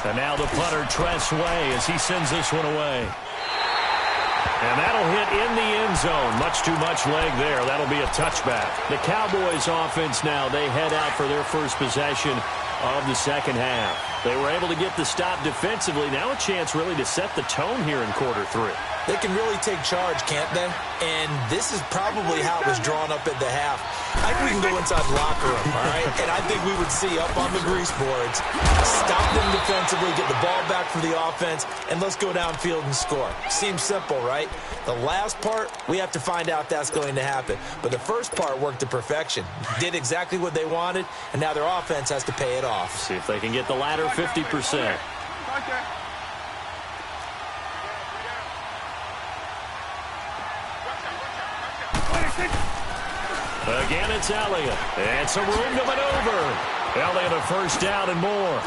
Speaker 1: And now the punter, Tress Way, as he sends this one away. And that'll hit in the end zone. Much too much leg there. That'll be a touchback. The Cowboys offense now, they head out for their first possession of the second half. They were able to get the stop defensively. Now a chance really to set the tone here in quarter 3.
Speaker 2: They can really take charge, can't they? And this is probably how it was drawn up at the half. I think we can go inside the locker room, all right? And I think we would see up on the grease boards, stop them defensively, get the ball back for the offense, and let's go downfield and score. Seems simple, right? The last part, we have to find out that's going to happen. But the first part worked to perfection. Did exactly what they wanted, and now their offense has to pay it off.
Speaker 1: See if they can get the latter 50%. Again, it's Elliott. And some room to maneuver. Elliott a first down and more.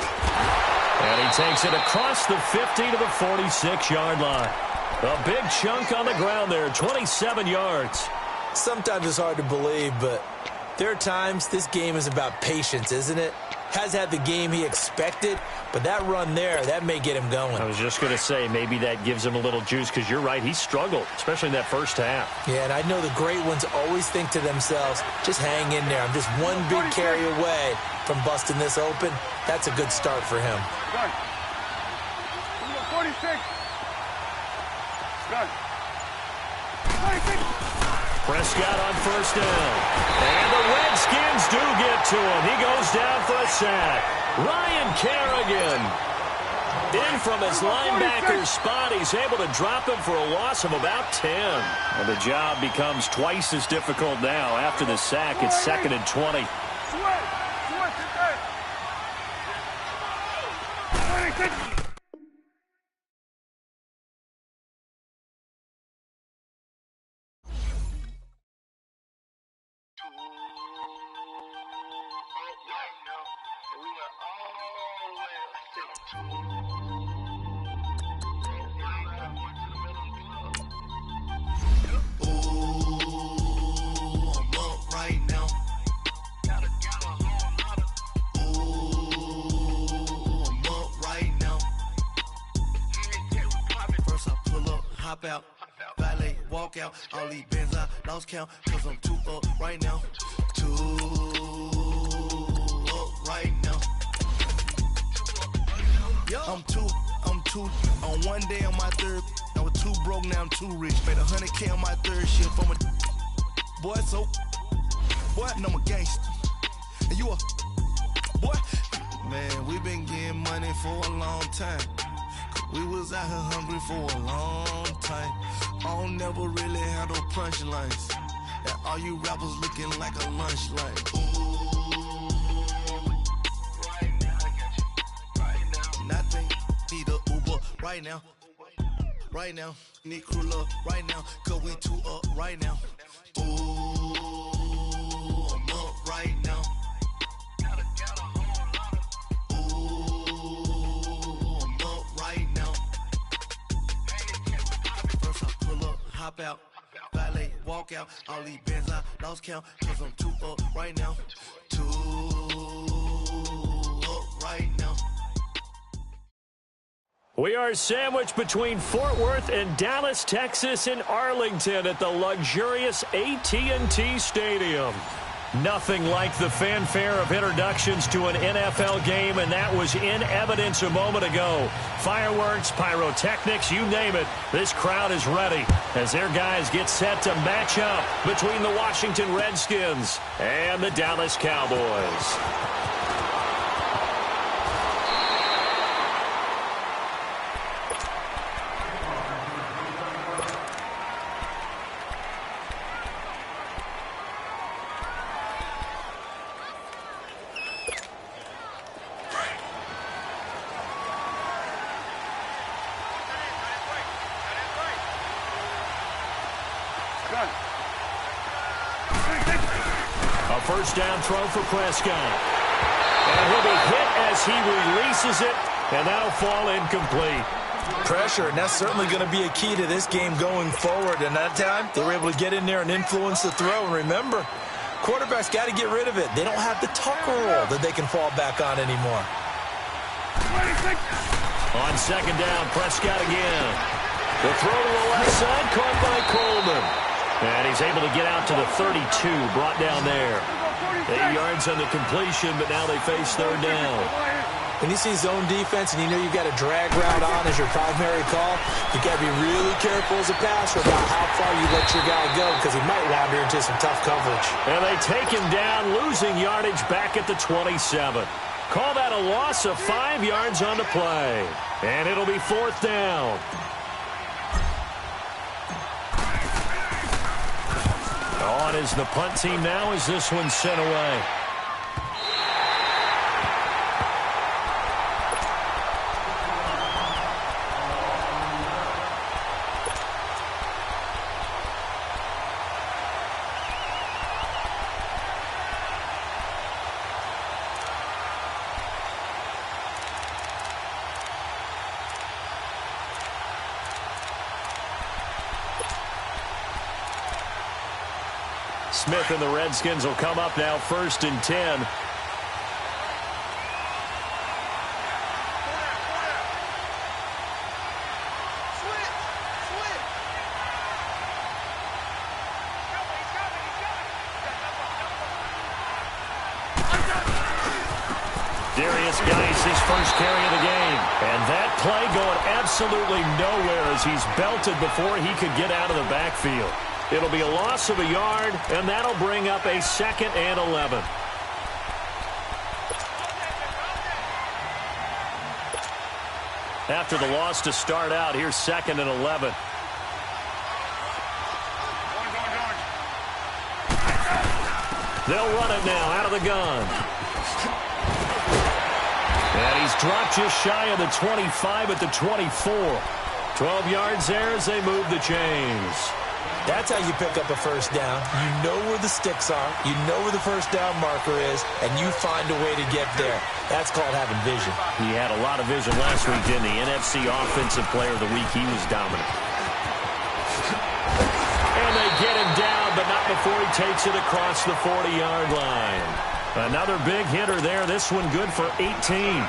Speaker 1: And he takes it across the 50 to the 46-yard line. A big chunk on the ground there, 27 yards.
Speaker 2: Sometimes it's hard to believe, but there are times this game is about patience, isn't it? Has had the game he expected, but that run there, that may get him going.
Speaker 1: I was just going to say, maybe that gives him a little juice, because you're right, he struggled, especially in that first half.
Speaker 2: Yeah, and I know the great ones always think to themselves, just hang in there. I'm just one big carry away from busting this open. That's a good start for him.
Speaker 3: Good. 46. Good. 46.
Speaker 1: Prescott on first down. And the Redskins do get to him. He goes down for a sack. Ryan Kerrigan in from his linebacker spot. He's able to drop him for a loss of about 10. And the job becomes twice as difficult now. After the sack, it's 2nd and 20.
Speaker 4: Out, valet, walk out, all these bins I lost count, cause I'm too up right now, too up right now. I'm too, on one day on my third, I was too broke, now I'm too rich, made 100K on my third shift, I'm a boy, so, boy, and I'm a gangster, and you a, boy, man, we been getting money for a long time. We was out here hungry for a long time. I don't never really have no punchlines. And all you rappers looking like a lunch line. Ooh, right now, I got you. Right now, nothing. Need a Uber right now. Right now, need crew love right now. Cause we too up right now. Ooh, I'm up right now. Hop out, valet, walk out, all these bins I lost count, cause I'm too up right now, too up right now.
Speaker 1: We are sandwiched between Fort Worth and Dallas, Texas, and Arlington at the luxurious AT&T Stadium. Nothing like the fanfare of introductions to an NFL game, and that was in evidence a moment ago. Fireworks, pyrotechnics, you name it. This crowd is ready as their guys get set to match up between the Washington Redskins and the Dallas Cowboys. A first down throw for Prescott. And he'll be hit as he releases it, and that'll fall incomplete.
Speaker 2: Pressure, and that's certainly going to be a key to this game going forward. And that time, they were able to get in there and influence the throw. And remember, quarterbacks got to get rid of it. They don't have the Tucker roll that they can fall back on anymore.
Speaker 1: On second down, Prescott again. The throw to the left side, caught by Coleman. And he's able to get out to the 32, brought down there. 8 yards on the completion, but now they face third down.
Speaker 2: When you see zone defense and you know you've got a drag route on as your primary call, you got to be really careful as a passer about how far you let your guy go because he might wander into some tough coverage.
Speaker 1: And they take him down, losing yardage back at the 27. Call that a loss of 5 yards on the play. And it'll be 4th down. On is the punt team now as this one's sent away. Smith and the Redskins will come up now 1st and 10. Darius Geis, his first carry of the game. And that play going absolutely nowhere as he's belted before he could get out of the backfield. It'll be a loss of a yard, and that'll bring up a 2nd and 11. After the loss to start out, here's 2nd and 11. They'll run it now out of the gun. And he's dropped just shy of the 25 at the 24. 12 yards there as they move the chains.
Speaker 2: That's how you pick up a first down. You know where the sticks are. You know where the first down marker is, and you find a way to get there. That's called having vision.
Speaker 1: He had a lot of vision last week, didn't he? NFC Offensive Player of the Week. He was dominant. And they get him down, but not before he takes it across the 40-yard line. Another big hitter there. This one good for 18.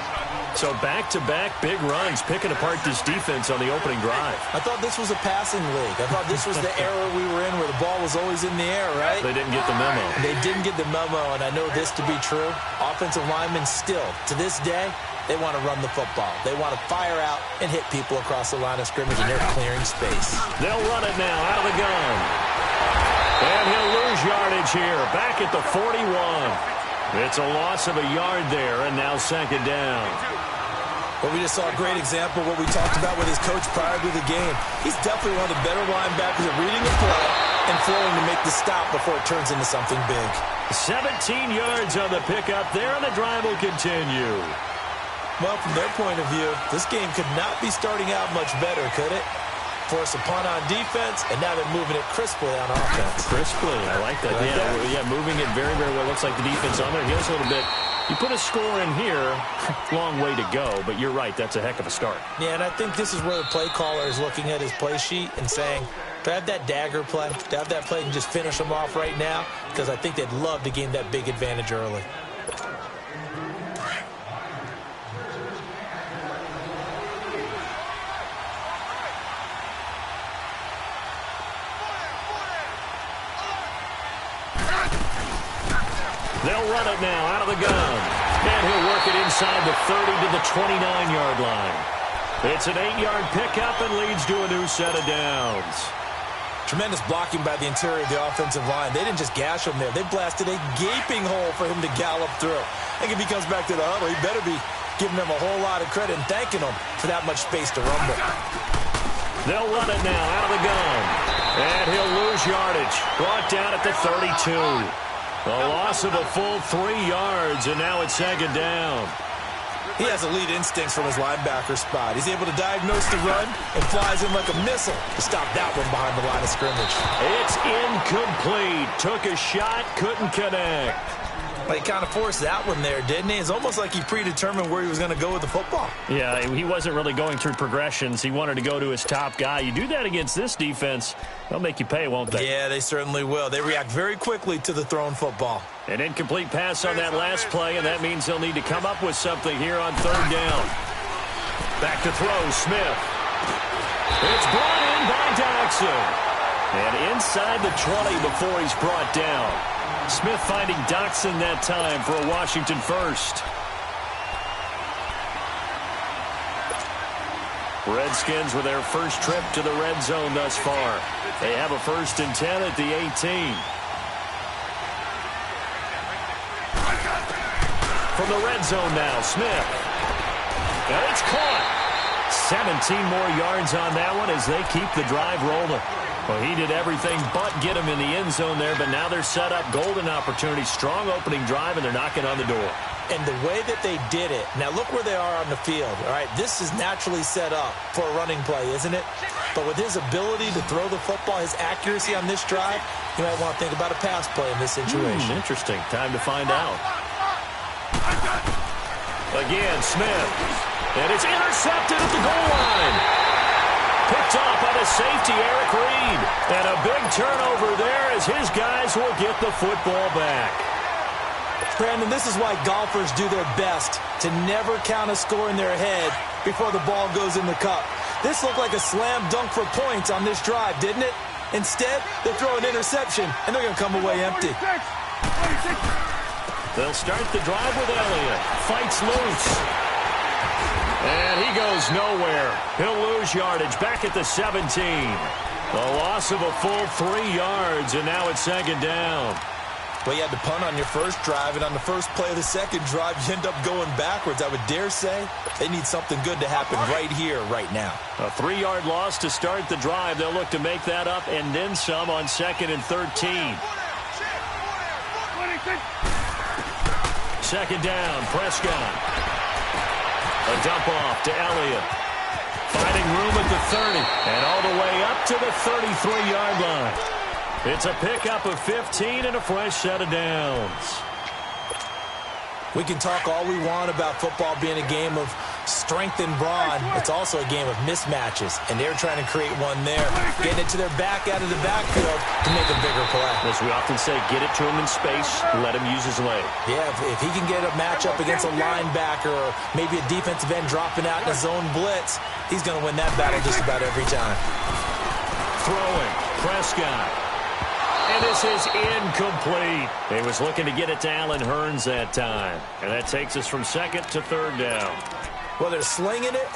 Speaker 1: So back-to-back big runs, picking apart this defense on the opening drive.
Speaker 2: I thought this was a passing league. I thought this was the era we were in where the ball was always in the air, right?
Speaker 1: They didn't get the memo.
Speaker 2: They didn't get the memo, and I know this to be true. Offensive linemen still, to this day, they want to run the football. They want to fire out and hit people across the line of scrimmage, and they're clearing space.
Speaker 1: They'll run it now out of the gun. And he'll lose yardage here, back at the 41. It's a loss of a yard there, and now 2nd down.
Speaker 2: Well, we just saw a great example of what we talked about with his coach prior to the game. He's definitely one of the better linebackers at reading the play and flowing to make the stop before it turns into something big.
Speaker 1: 17 yards on the pickup there, and the drive will continue.
Speaker 2: Well, from their point of view, this game could not be starting out much better, could it? Force a punt on defense, and now they're moving it crisply on offense.
Speaker 1: Crisply, I like that. Yeah, moving it very, very well. Looks like the defense on their heels a little bit. You put a score in here, long way to go, but you're right, that's a heck of a start.
Speaker 2: Yeah, and I think this is where the play caller is looking at his play sheet and saying, to have that dagger play, to have that play and just finish them off right now, because I think they'd love to gain that big advantage early.
Speaker 1: They'll run it now out of the gun. And he'll work it inside the 30 to the 29-yard line. It's an 8-yard pickup and leads to a new set of downs.
Speaker 2: Tremendous blocking by the interior of the offensive line. They didn't just gash him there. They blasted a gaping hole for him to gallop through. I think if he comes back to the huddle, he better be giving them a whole lot of credit and thanking them for that much space to rumble.
Speaker 1: They'll run it now out of the gun. And he'll lose yardage. Brought down at the 32. A loss of a full 3 yards, and now it's 2nd down.
Speaker 2: He has elite instincts from his linebacker spot. He's able to diagnose the run and flies in like a missile to stop that one behind the line of scrimmage.
Speaker 1: It's incomplete. Took a shot, couldn't connect.
Speaker 2: But he kind of forced that one there, didn't he? It's almost like he predetermined where he was going to go with the football.
Speaker 1: Yeah, he wasn't really going through progressions. He wanted to go to his top guy. You do that against this defense, they'll make you pay, won't they?
Speaker 2: Yeah, they certainly will. They react very quickly to the thrown football.
Speaker 1: An incomplete pass on that last play, and that means they'll need to come up with something here on 3rd down. Back to throw, Smith. It's brought in by Jackson. And inside the 20 before he's brought down. Smith finding Doxson that time for a Washington first. Redskins with their first trip to the red zone thus far. They have a 1st and 10 at the 18. From the red zone now, Smith. And it's caught. 17 more yards on that one as they keep the drive rolling. Well, he did everything but get him in the end zone there, but now they're set up. Golden opportunity, strong opening drive, and they're knocking on the door.
Speaker 2: And the way that they did it, now look where they are on the field. All right, this is naturally set up for a running play, isn't it? But with his ability to throw the football, his accuracy on this drive, you might want to think about a pass play in this situation.
Speaker 1: Interesting. Time to find out. Again, Smith. And it's intercepted at the goal line. Picked off by the safety, Eric Reed. And a big turnover there as his guys will get the football back.
Speaker 2: Brandon, this is why golfers do their best to never count a score in their head before the ball goes in the cup. This looked like a slam dunk for points on this drive, didn't it? Instead, they throw an interception, and they're going to come away empty.
Speaker 1: They'll start the drive with Elliott. Fights loose. And he goes nowhere. He'll lose yardage back at the 17. The loss of a full 3 yards, and now it's 2nd down.
Speaker 2: Well, you had to punt on your first drive, and on the first play of the second drive, you end up going backwards. I would dare say they need something good to happen right here, right now.
Speaker 1: A 3-yard loss to start the drive. They'll look to make that up and then some on 2nd and 13. 2nd down, Prescott. A dump off to Elliott. Finding room at the 30 and all the way up to the 33-yard line. It's a pickup of 15 and a fresh set of downs.
Speaker 2: We can talk all we want about football being a game of strength and brawn. It's also a game of mismatches, and they're trying to create one there, getting it to their back out of the backfield to make a bigger play.
Speaker 1: As we often say, get it to him in space, let him use his leg.
Speaker 2: Yeah, if he can get a matchup against a linebacker or maybe a defensive end dropping out in a zone blitz, he's going to win that battle just about every time.
Speaker 1: Throwing, Prescott. And this is incomplete. He was looking to get it to Allen Hurns that time. And that takes us from 2nd to 3rd down.
Speaker 2: Well, they're slinging it,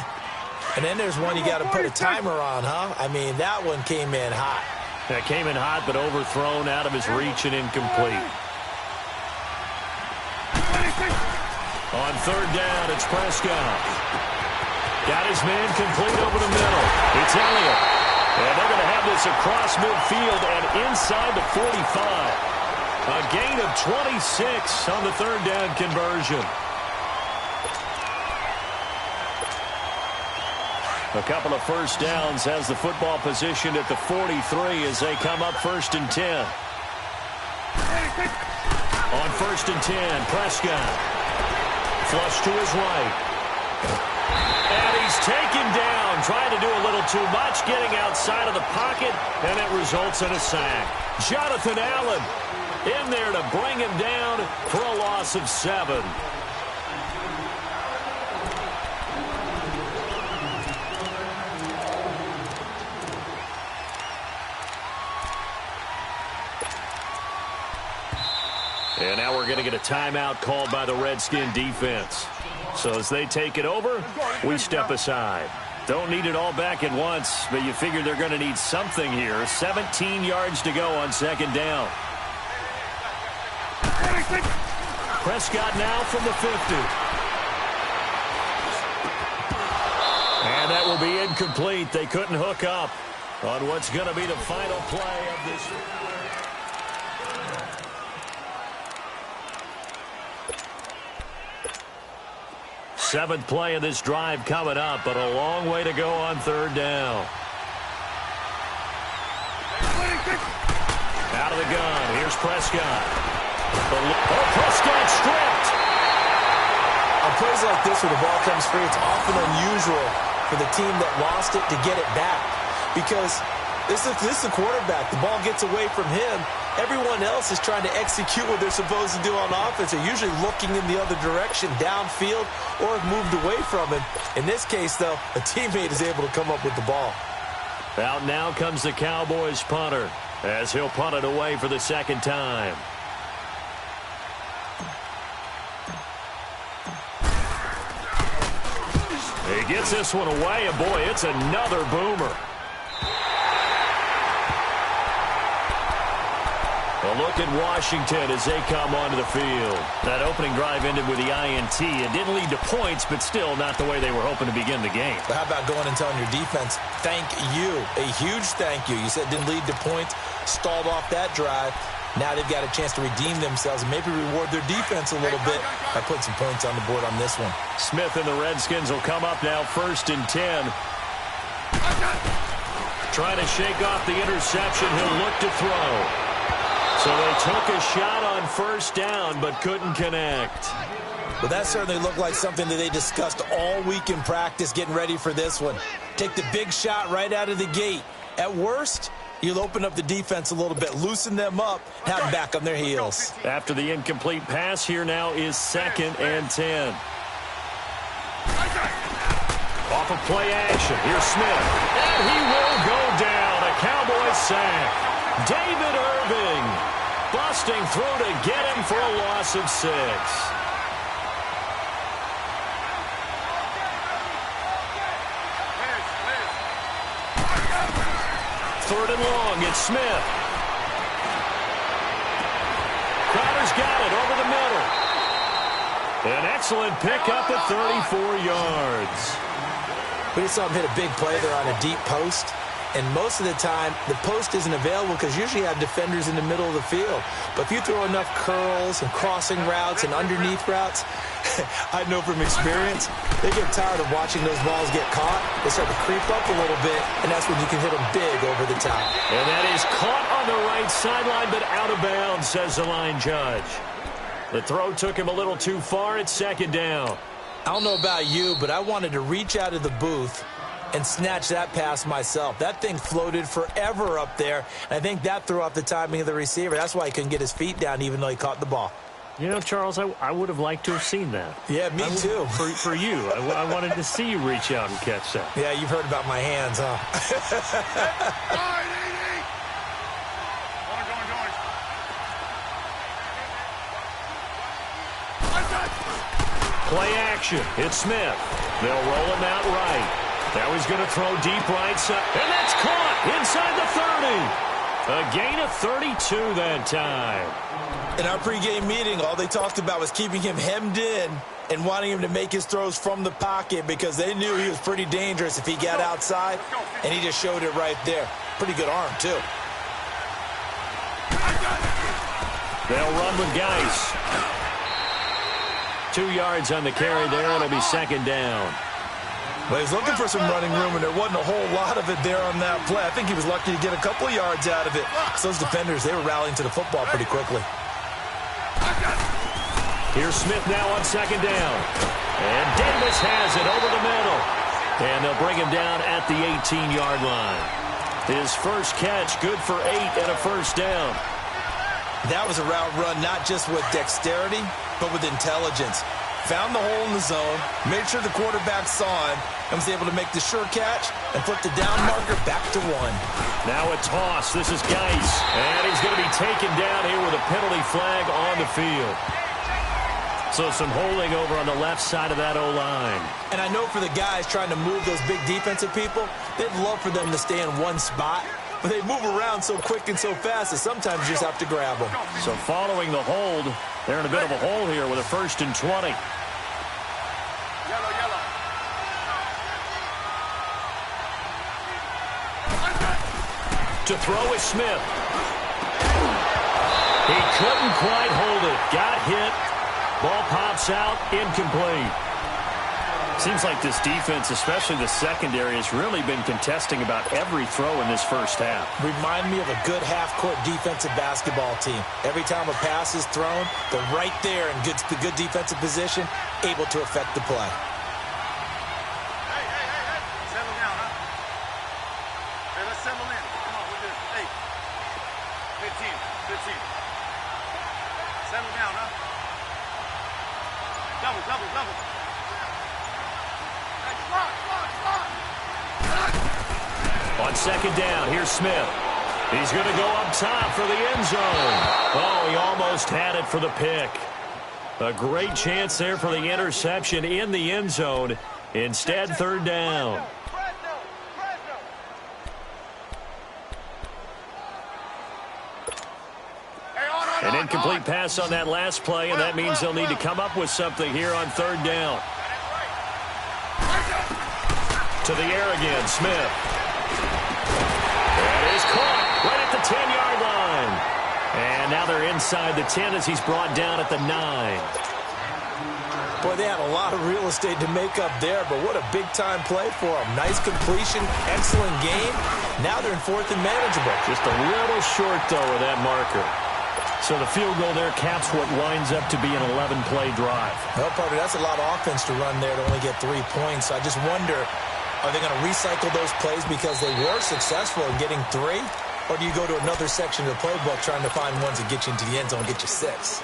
Speaker 2: and then there's one you got to put a timer on, huh? I mean, that one came in hot.
Speaker 1: That came in hot, but overthrown out of his reach and incomplete. On 3rd down, it's Prescott. Got his man complete over the middle. It's Elliott. And they're going to have this across midfield and inside the 45. A gain of 26 on the 3rd down conversion. A couple of first downs has the football positioned at the 43 as they come up 1st and 10. On 1st and 10, Prescott. Flush to his right. And he's taken down, trying to do a little too much, getting outside of the pocket, and it results in a sack. Jonathan Allen in there to bring him down for a loss of 7. And now we're going to get a timeout called by the Redskin defense. So as they take it over, we step aside. Don't need it all back at once, but you figure they're going to need something here. 17 yards to go on 2nd down. Prescott now from the 50. And that will be incomplete. They couldn't hook up on what's going to be the final play of this. 7th play of this drive coming up, but a long way to go on 3rd down. Out of the gun, here's Prescott. Prescott stripped.
Speaker 2: On plays like this where the ball comes free, it's often unusual for the team that lost it to get it back. Because this is the quarterback. The ball gets away from him. Everyone else is trying to execute what they're supposed to do on offense. They're usually looking in the other direction, downfield, or have moved away from it. In this case, though, a teammate is able to come up with the ball.
Speaker 1: Out now comes the Cowboys punter as he'll punt it away for the 2nd time. He gets this one away, and boy, it's another boomer. A look at Washington as they come onto the field. That opening drive ended with the INT. It didn't lead to points, but still not the way they were hoping to begin the game.
Speaker 2: But how about going and telling your defense, thank you, a huge thank you. You said it didn't lead to points, stalled off that drive. Now they've got a chance to redeem themselves and maybe reward their defense a little bit by putting some points on the board on this one.
Speaker 1: Smith and the Redskins will come up now 1st and 10. Trying to shake off the interception. He'll look to throw. So they took a shot on 1st down but couldn't connect.
Speaker 2: Well, that certainly looked like something that they discussed all week in practice getting ready for this one. Take the big shot right out of the gate. At worst, you'll open up the defense a little bit, loosen them up, have them back on their heels.
Speaker 1: After the incomplete pass, here now is 2nd and 10. Off of play action, here's Smith. And he will go down. A Cowboys sack. David Irving busting through to get him for a loss of 6. 3rd and long, it's Smith. Crowder's got it over the middle. An excellent pickup at 34 yards.
Speaker 2: We just saw him hit a big play there on a deep post. And most of the time, the post isn't available because usually you have defenders in the middle of the field. But if you throw enough curls and crossing routes and underneath routes, I know from experience, they get tired of watching those balls get caught. They start to creep up a little bit, and that's when you can hit them big over the top.
Speaker 1: And that is caught on the right sideline, but out of bounds, says the line judge. The throw took him a little too far. It's 2nd down.
Speaker 2: I don't know about you, but I wanted to reach out of the booth and snatch that pass myself. That thing floated forever up there, and I think that threw off the timing of the receiver. That's why he couldn't get his feet down even though he caught the ball.
Speaker 1: You know, Charles, I would have liked to have seen that.
Speaker 2: Yeah, me too.
Speaker 1: For you. I wanted to see you reach out and catch that.
Speaker 2: Yeah, you've heard about my hands, huh?
Speaker 1: Play action. It's Smith. They'll roll him out right. Now he's going to throw deep right side. And that's caught inside the 30. A gain of 32 that time.
Speaker 2: In our pregame meeting, all they talked about was keeping him hemmed in and wanting him to make his throws from the pocket because they knew he was pretty dangerous if he got outside, and he just showed it right there. Pretty good arm, too.
Speaker 1: They'll run with Geis. 2 yards on the carry there, and it'll be 2nd down.
Speaker 2: Well, he was looking for some running room, and there wasn't a whole lot of it there on that play. I think he was lucky to get a couple of yards out of it. So those defenders, they were rallying to the football pretty quickly.
Speaker 1: Here's Smith now on 2nd down. And Davis has it over the middle. And they'll bring him down at the 18-yard line. His first catch, good for 8 and a 1st down.
Speaker 2: That was a route run not just with dexterity, but with intelligence. Found the hole in the zone, made sure the quarterback saw him, and was able to make the sure catch and flip the down marker back to 1.
Speaker 1: Now a toss. This is Geis. And he's going to be taken down here with a penalty flag on the field. So some holding over on the left side of that O-line.
Speaker 2: And I know for the guys trying to move those big defensive people, they'd love for them to stay in one spot. But they move around so quick and so fast that sometimes you just have to grab them.
Speaker 1: So following the hold, they're in a bit of a hole here with a 1st and 20.
Speaker 3: Yellow.
Speaker 1: To throw is Smith. He couldn't quite hold it. Got hit. Ball pops out. Incomplete. Seems like this defense, especially the secondary, has really been contesting about every throw in this first half.
Speaker 2: Remind me of a good half-court defensive basketball team. Every time a pass is thrown, they're right there in good defensive position, able to affect the play.
Speaker 3: Hey. Settle down, huh? Hey, let's settle in. Come on, with this. Hey. 15. Settle down, huh? Double.
Speaker 1: On 2nd down, here's Smith. He's going to go up top for the end zone. Oh, he almost had it for the pick. A great chance there for the interception in the end zone. Instead, third down. An incomplete pass on that last play, and that means they'll need to come up with something here on third down. To the air again, Smith. That is caught right at the 10-yard line. And now they're inside the 10 as he's brought down at the 9.
Speaker 2: Boy, they had a lot of real estate to make up there, but what a big-time play for them. Nice completion, excellent game. Now they're in fourth and manageable.
Speaker 1: Just a little short, though, of that marker. So the field goal there caps what winds up to be an 11-play drive.
Speaker 2: Well, partner, that's a lot of offense to run there to only get 3 points. I just wonder, are they going to recycle those plays because they were successful in getting 3? Or do you go to another section of the playbook trying to find ones that get you into the end zone and get you 6?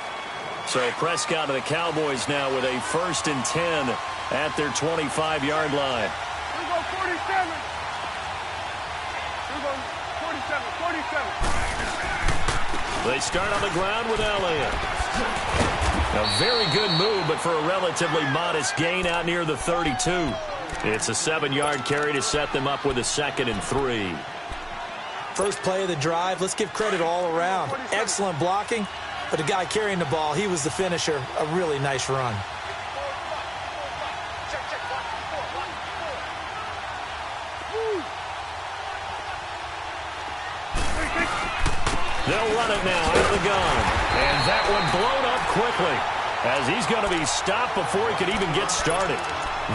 Speaker 1: So Prescott to the Cowboys now with a 1st and 10 at their 25-yard line.
Speaker 3: Here we go, 47. Here we go, 47.
Speaker 1: They start on the ground with Elliott. A very good move, but for a relatively modest gain out near the 32. It's a 7-yard carry to set them up with a 2nd and 3.
Speaker 2: First play of the drive, let's give credit all around. Excellent blocking, but the guy carrying the ball, he was the finisher. A really nice run.
Speaker 1: They'll run it now out of the gun. And that one blown up quickly as he's going to be stopped before he could even get started.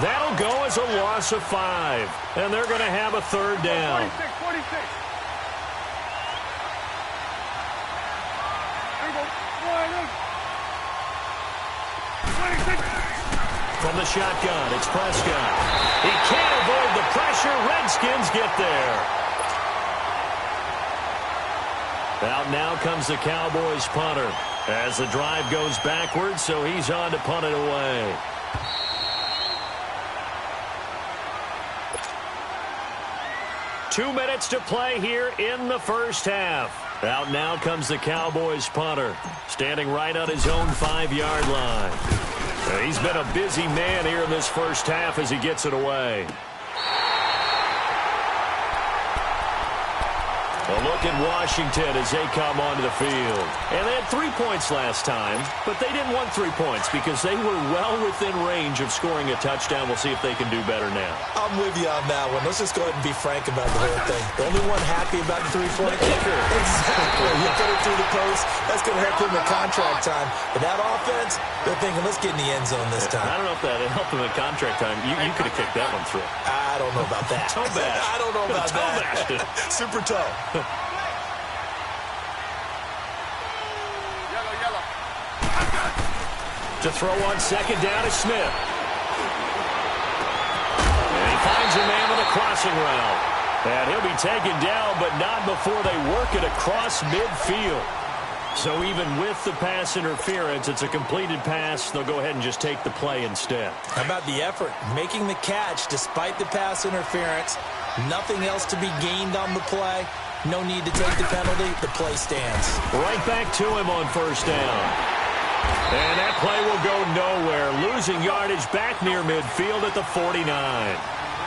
Speaker 1: That'll go as a loss of 5. And they're going to have a 3rd down.
Speaker 3: 46. Here we go. 26.
Speaker 1: From the shotgun, it's Prescott. He can't avoid the pressure. Redskins get there. Out now comes the Cowboys punter as the drive goes backwards, so he's on to punt it away. Two minutes to play here in the first half. Out now comes the Cowboys punter, standing right on his own 5-yard line. He's been a busy man here in this first half as he gets it away. A look at Washington as they come onto the field. And they had 3 points last time, but they didn't want 3 points because they were well within range of scoring a touchdown. We'll see if they can do better now.
Speaker 2: I'm with you on that one. Let's just go ahead and be frank about the whole thing. The only one happy about the 3-point kicker. Exactly. You put it through the post. That's going to help him in contract time. But that offense, they're thinking, let's get in the end zone this time.
Speaker 1: I don't know if that helped him in contract time. You could have kicked that one through.
Speaker 2: I don't know about that.
Speaker 1: Toe bash.
Speaker 2: I don't know about
Speaker 1: toe bashed it.
Speaker 2: Super toe.
Speaker 3: Yellow.
Speaker 1: To throw on 2nd down is Smith. And he finds a man with a crossing route. And he'll be taken down, but not before they work it across midfield. So even with the pass interference, it's a completed pass. They'll go ahead and just take the play instead.
Speaker 2: How about the effort? Making the catch despite the pass interference. Nothing else to be gained on the play. No need to take the penalty. The play stands.
Speaker 1: Right back to him on 1st down. And that play will go nowhere. Losing yardage back near midfield at the 49.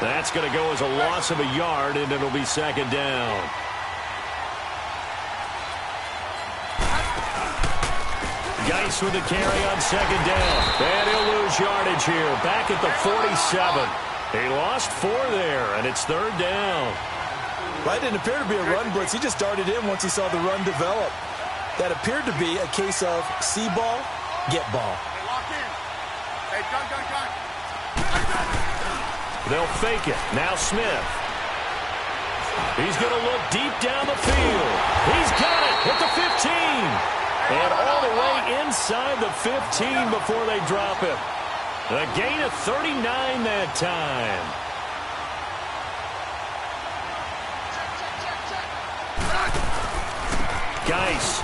Speaker 1: That's going to go as a loss of a yard, and it'll be 2nd down. Geis with the carry on 2nd down. And he'll lose yardage here. Back at the 47. He lost 4 there, and it's 3rd down.
Speaker 2: Right, didn't appear to be a run blitz. He just darted in once he saw the run develop. That appeared to be a case of see ball, get ball.
Speaker 3: Hey, lock in. Hey, gun.
Speaker 1: They'll fake it. Now Smith. He's going to look deep down the field. He's got it at the 15. And all the way inside the 15 before they drop him. A gain of 39 that time. Geis.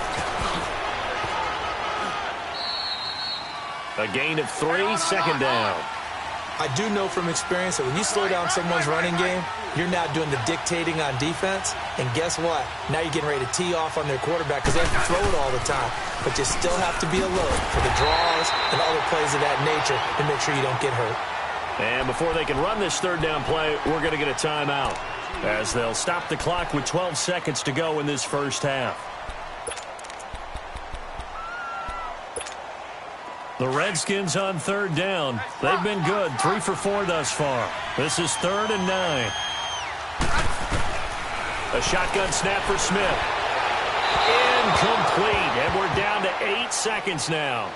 Speaker 1: A gain of 3, 2nd down.
Speaker 2: I do know from experience that when you slow down someone's running game, you're now doing the dictating on defense. And guess what? Now you're getting ready to tee off on their quarterback because they have to throw it all the time. But you still have to be alert for the draws and other plays of that nature to make sure you don't get hurt.
Speaker 1: And before they can run this third down play, we're going to get a timeout, as they'll stop the clock with 12 seconds to go in this first half. The Redskins on third down. They've been good, 3 for 4 thus far. This is 3rd and 9. A shotgun snap for Smith. Incomplete, and we're down to 8 seconds now.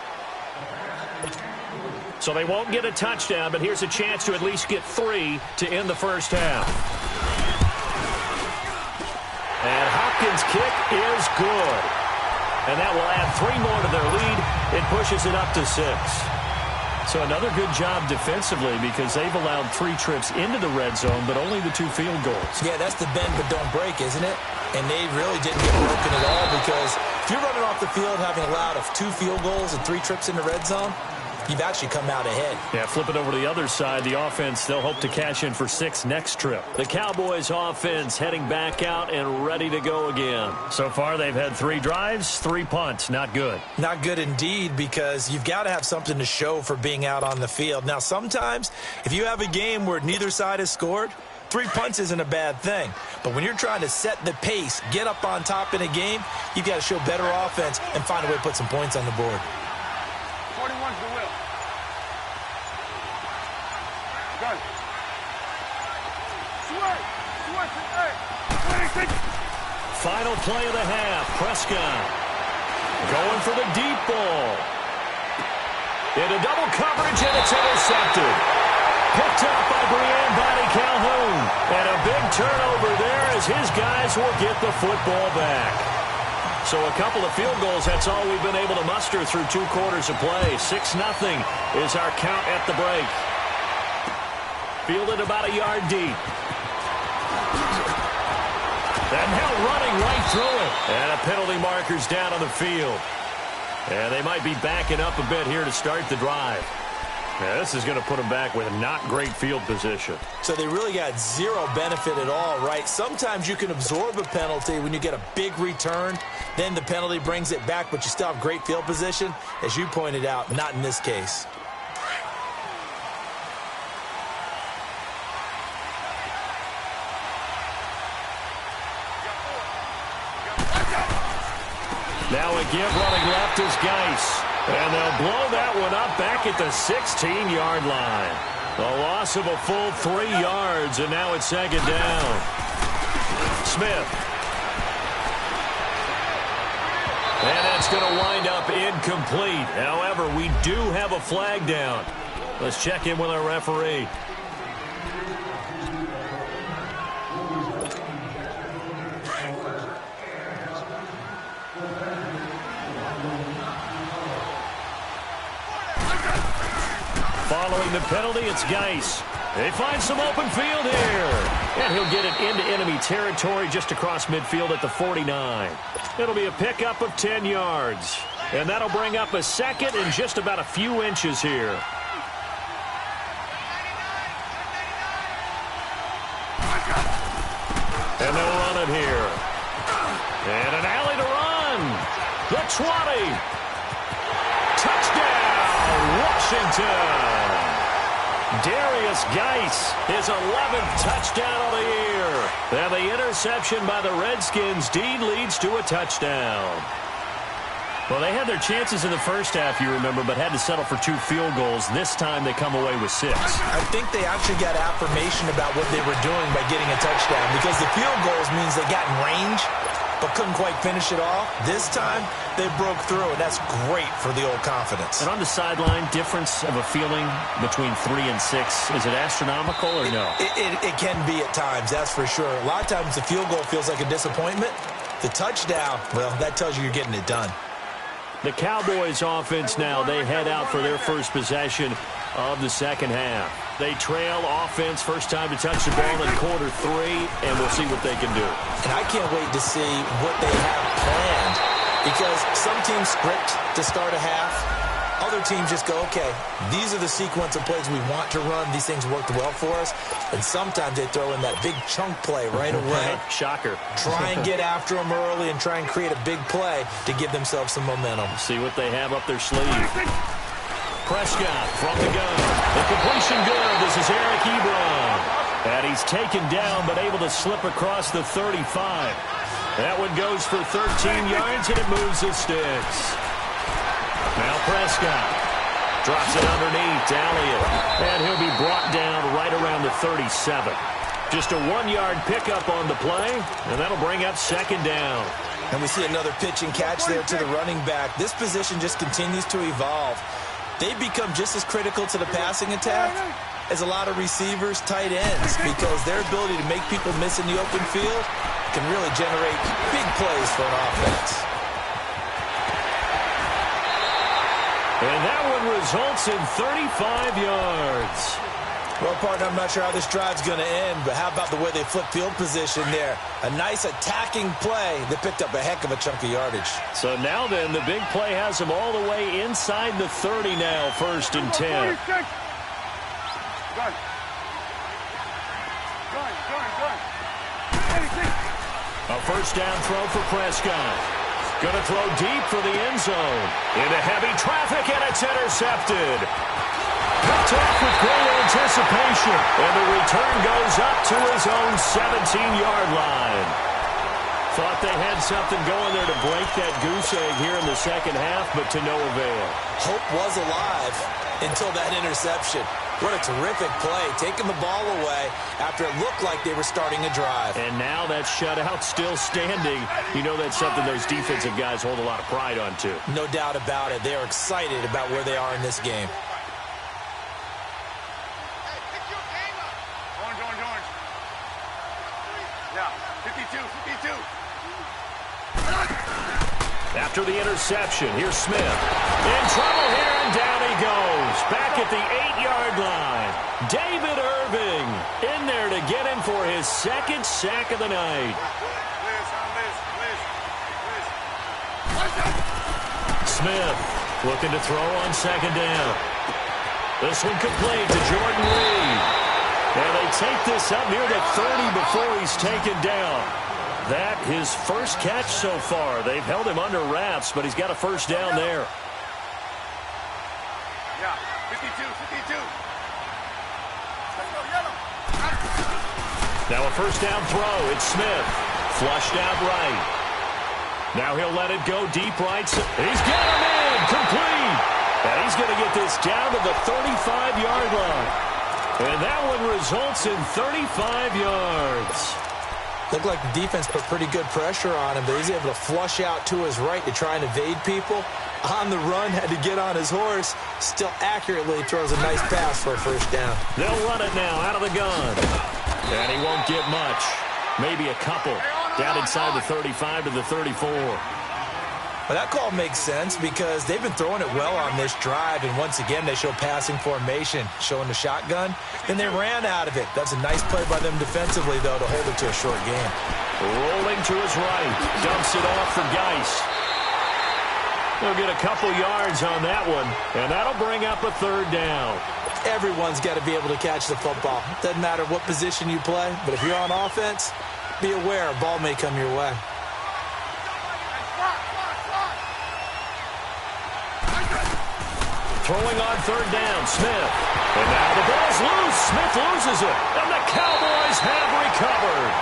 Speaker 1: So they won't get a touchdown, but here's a chance to at least get 3 to end the first half. And Hopkins' kick is good. And that will add 3 more to their lead. It pushes it up to 6. So another good job defensively, because they've allowed 3 trips into the red zone, but only the 2 field goals.
Speaker 2: Yeah, that's the bend but don't break, isn't it? And they really didn't get broken at all, because if you're running off the field having allowed 2 field goals and 3 trips in the red zone, you've actually come out ahead. Yeah,
Speaker 1: flip it over to the other side. The offense, they'll hope to cash in for 6 next trip. The Cowboys offense heading back out and ready to go again. So far, they've had 3 drives, 3 punts. Not good.
Speaker 2: Not good indeed, because you've got to have something to show for being out on the field. Now, sometimes, if you have a game where neither side has scored, 3 punts isn't a bad thing. But when you're trying to set the pace, get up on top in a game, you've got to show better offense and find a way to put some points on the board.
Speaker 3: 41's the will. Go.
Speaker 1: Final play of the half. Prescott going for the deep ball. Into double coverage, and it's intercepted. Picked up by Brian Body Calhoun. And a big turnover there as his guys will get the football back. So a couple of field goals, that's all we've been able to muster through 2 quarters of play. 6-0 is our count at the break. Fielded about a yard deep. And now running right through it. And a penalty marker's down on the field. And they might be backing up a bit here to start the drive. Yeah, this is going to put them back with not great field position.
Speaker 2: So they really got 0 benefit at all, right? Sometimes you can absorb a penalty when you get a big return. Then the penalty brings it back, but you still have great field position. As you pointed out, not in this case.
Speaker 1: Now a give running left is Geis. And they'll blow that one up back at the 16-yard line. A loss of a full 3 yards, and now it's 2nd down. Smith. And that's going to wind up incomplete. However, we do have a flag down. Let's check in with our referee. Following the penalty, it's Geis. They find some open field here. And he'll get it into enemy territory just across midfield at the 49. It'll be a pickup of 10 yards. And that'll bring up a 2nd and just about a few inches here. And they'll run it here. And an alley to run. The 20. Touchdown, Washington. Darius Geis, his 11th touchdown of the year. And the interception by the Redskins deed leads to a touchdown. Well, they had their chances in the first half, you remember, but had to settle for 2 field goals. This time they come away with 6.
Speaker 2: I think they actually got affirmation about what they were doing by getting a touchdown, because the field goals means they got in range but couldn't quite finish it off. This time, they broke through, and that's great for the old confidence.
Speaker 1: And on the sideline, difference of a feeling between 3 and 6, is it astronomical or no?
Speaker 2: It can be at times, that's for sure. A lot of times the field goal feels like a disappointment. The touchdown, well, that tells you you're getting it done.
Speaker 1: The Cowboys offense now, they head out for their first possession of the second half. They trail offense, first time to touch the ball in quarter 3, and we'll see what they can do.
Speaker 2: And I can't wait to see what they have planned, because some teams script to start a half. Other teams just go, okay, these are the sequence of plays we want to run. These things worked well for us. And sometimes they throw in that big chunk play right away.
Speaker 1: Shocker.
Speaker 2: Try and get after them early and try and create a big play to give themselves some momentum.
Speaker 1: See what they have up their sleeve. Prescott from the gun. The completion good. This is Eric Ebron. And he's taken down but able to slip across the 35. That one goes for 13 yards, and it moves the sticks. Now Prescott drops it underneath to Elliott. And he'll be brought down right around the 37. Just a 1-yard pickup on the play, and that'll bring up second down.
Speaker 2: And we see another pitch and catch there to the running back. This position just continues to evolve. They become just as critical to the passing attack as a lot of receivers, tight ends, because their ability to make people miss in the open field can really generate big plays for an offense.
Speaker 1: And that one results in 35 yards.
Speaker 2: Well, partner, I'm not sure how this drive's going to end, but how about the way they flip field position there? A nice attacking play that picked up a heck of a chunk of yardage.
Speaker 1: So now then, the big play has them all the way inside the 30 now, 1st and 10. A first down throw for Prescott. Going to throw deep for the end zone. Into heavy traffic, and it's intercepted. Picked off with great anticipation. And the return goes up to his own 17-yard line. Thought they had something going there to break that goose egg here in the second half, but to no avail.
Speaker 2: Hope was alive until that interception. What a terrific play, taking the ball away after it looked like they were starting a drive.
Speaker 1: And now that shutout still standing. You know that's something those defensive guys hold a lot of pride on, too.
Speaker 2: No doubt about it. They are excited about where they are in this game.
Speaker 3: Orange. Yeah, 52.
Speaker 1: After the interception, here's Smith. In trouble here, and down he goes. Back at the 8-yard line. David Irving in there to get him for his second sack of the night. Smith looking to throw on second down. This one complete to Jordan Reed. And they take this up near the 30 before he's taken down. That his first catch so far. They've held him under wraps, but he's got a first down there.
Speaker 3: Yeah, 52.
Speaker 1: Now a first down throw. It's Smith. Flushed out right. Now he'll let it go deep right. He's got him in. Complete. And he's going to get this down to the 35-yard line. And that one results in 35 yards.
Speaker 2: Looked like the defense put pretty good pressure on him, but he's able to flush out to his right to try and evade people. On the run, had to get on his horse. Still accurately throws a nice pass for a first down.
Speaker 1: They'll run it now out of the gun. And he won't get much. Maybe a couple. Down inside the 35 to the 34.
Speaker 2: Well, that call makes sense because they've been throwing it well on this drive, and once again they show passing formation, showing the shotgun. Then they ran out of it. That's a nice play by them defensively, though, to hold it to a short game.
Speaker 1: Rolling to his right. Dumps it off for Geis. They'll get a couple yards on that one, and that'll bring up a third down.
Speaker 2: Everyone's got to be able to catch the football. Doesn't matter what position you play, but if you're on offense, be aware a ball may come your way.
Speaker 1: Throwing on third down, Smith. And now the ball's loose. Smith loses it. And the Cowboys have recovered.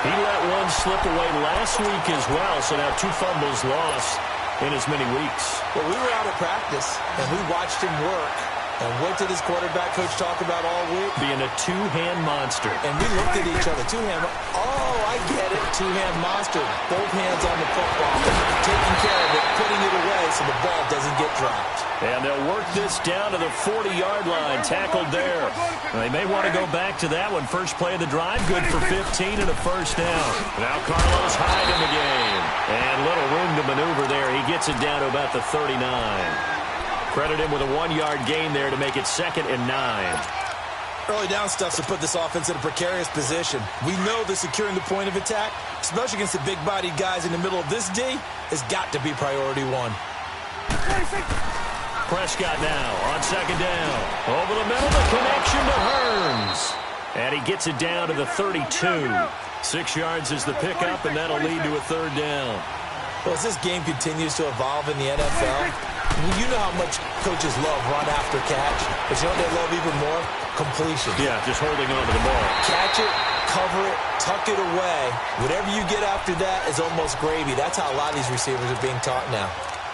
Speaker 1: He let one slip away last week as well, so now 2 fumbles lost in as many weeks.
Speaker 2: Well, we were out at practice, and we watched him work. And what did his quarterback coach talk about all week?
Speaker 1: Being a two-hand monster.
Speaker 2: And we looked at each other. Two-hand. Oh, I get it. Two-hand monster. Both hands on the football. Taking care of it, putting it away so the ball doesn't get dropped.
Speaker 1: And they'll work this down to the 40-yard line. Tackled there. And they may want to go back to that one. First play of the drive. Good for 15 and a first down. Now Carlos Hyde in the game. And little room to maneuver there. He gets it down to about the 39. Credit him with a 1-yard gain there to make it 2nd and 9.
Speaker 2: Early down stuff to put this offense in a precarious position. We know that securing the point of attack, especially against the big-bodied guys in the middle of this D, has got to be priority 1.
Speaker 1: Prescott now on second down. Over the middle, the connection to Hearns. And he gets it down to the 32. 6 yards is the pickup, and that'll lead to a third down.
Speaker 2: Well, as this game continues to evolve in the NFL, Well, you know how much coaches love run after catch, but you know what they love even more? Completion.
Speaker 1: Yeah, just holding on to the ball.
Speaker 2: Catch it, cover it, tuck it away. Whatever you get after that is almost gravy. That's how a lot of these receivers are being taught now.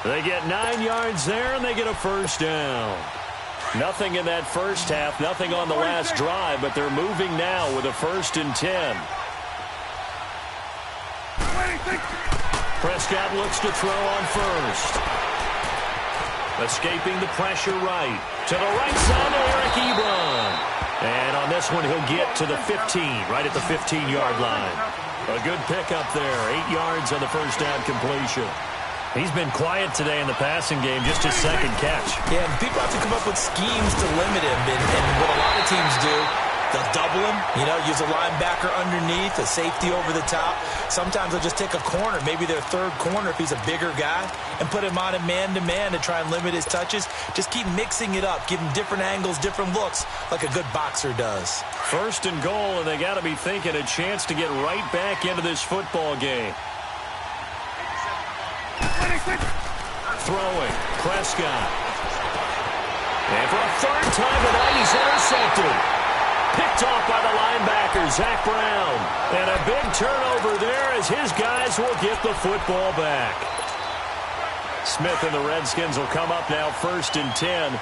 Speaker 1: They get 9 yards there, and they get a first down. Nothing in that first half, nothing on the last drive, but they're moving now with a 1st and 10. Prescott looks to throw on first. Escaping the pressure right. To the right side of Eric Ebron. And on this one, he'll get to the 15, right at the 15-yard line. A good pickup there. 8 yards on the first down completion. He's been quiet today in the passing game, just his 2nd catch.
Speaker 2: Yeah, people have to come up with schemes to limit him. And what a lot of teams do, they'll double him, use a linebacker underneath, a safety over the top. Sometimes they'll just take a corner, maybe their 3rd corner if he's a bigger guy, and put him on a man-to-man to try and limit his touches. Just keep mixing it up, give him different angles, different looks, like a good boxer does.
Speaker 1: 1st and goal, and they got to be thinking a chance to get right back into this football game. Throwing, Prescott. And for a 3rd time tonight, he's intercepted. Picked off by the linebacker, Zach Brown. And a big turnover there as his guys will get the football back. Smith and the Redskins will come up now 1st and 10.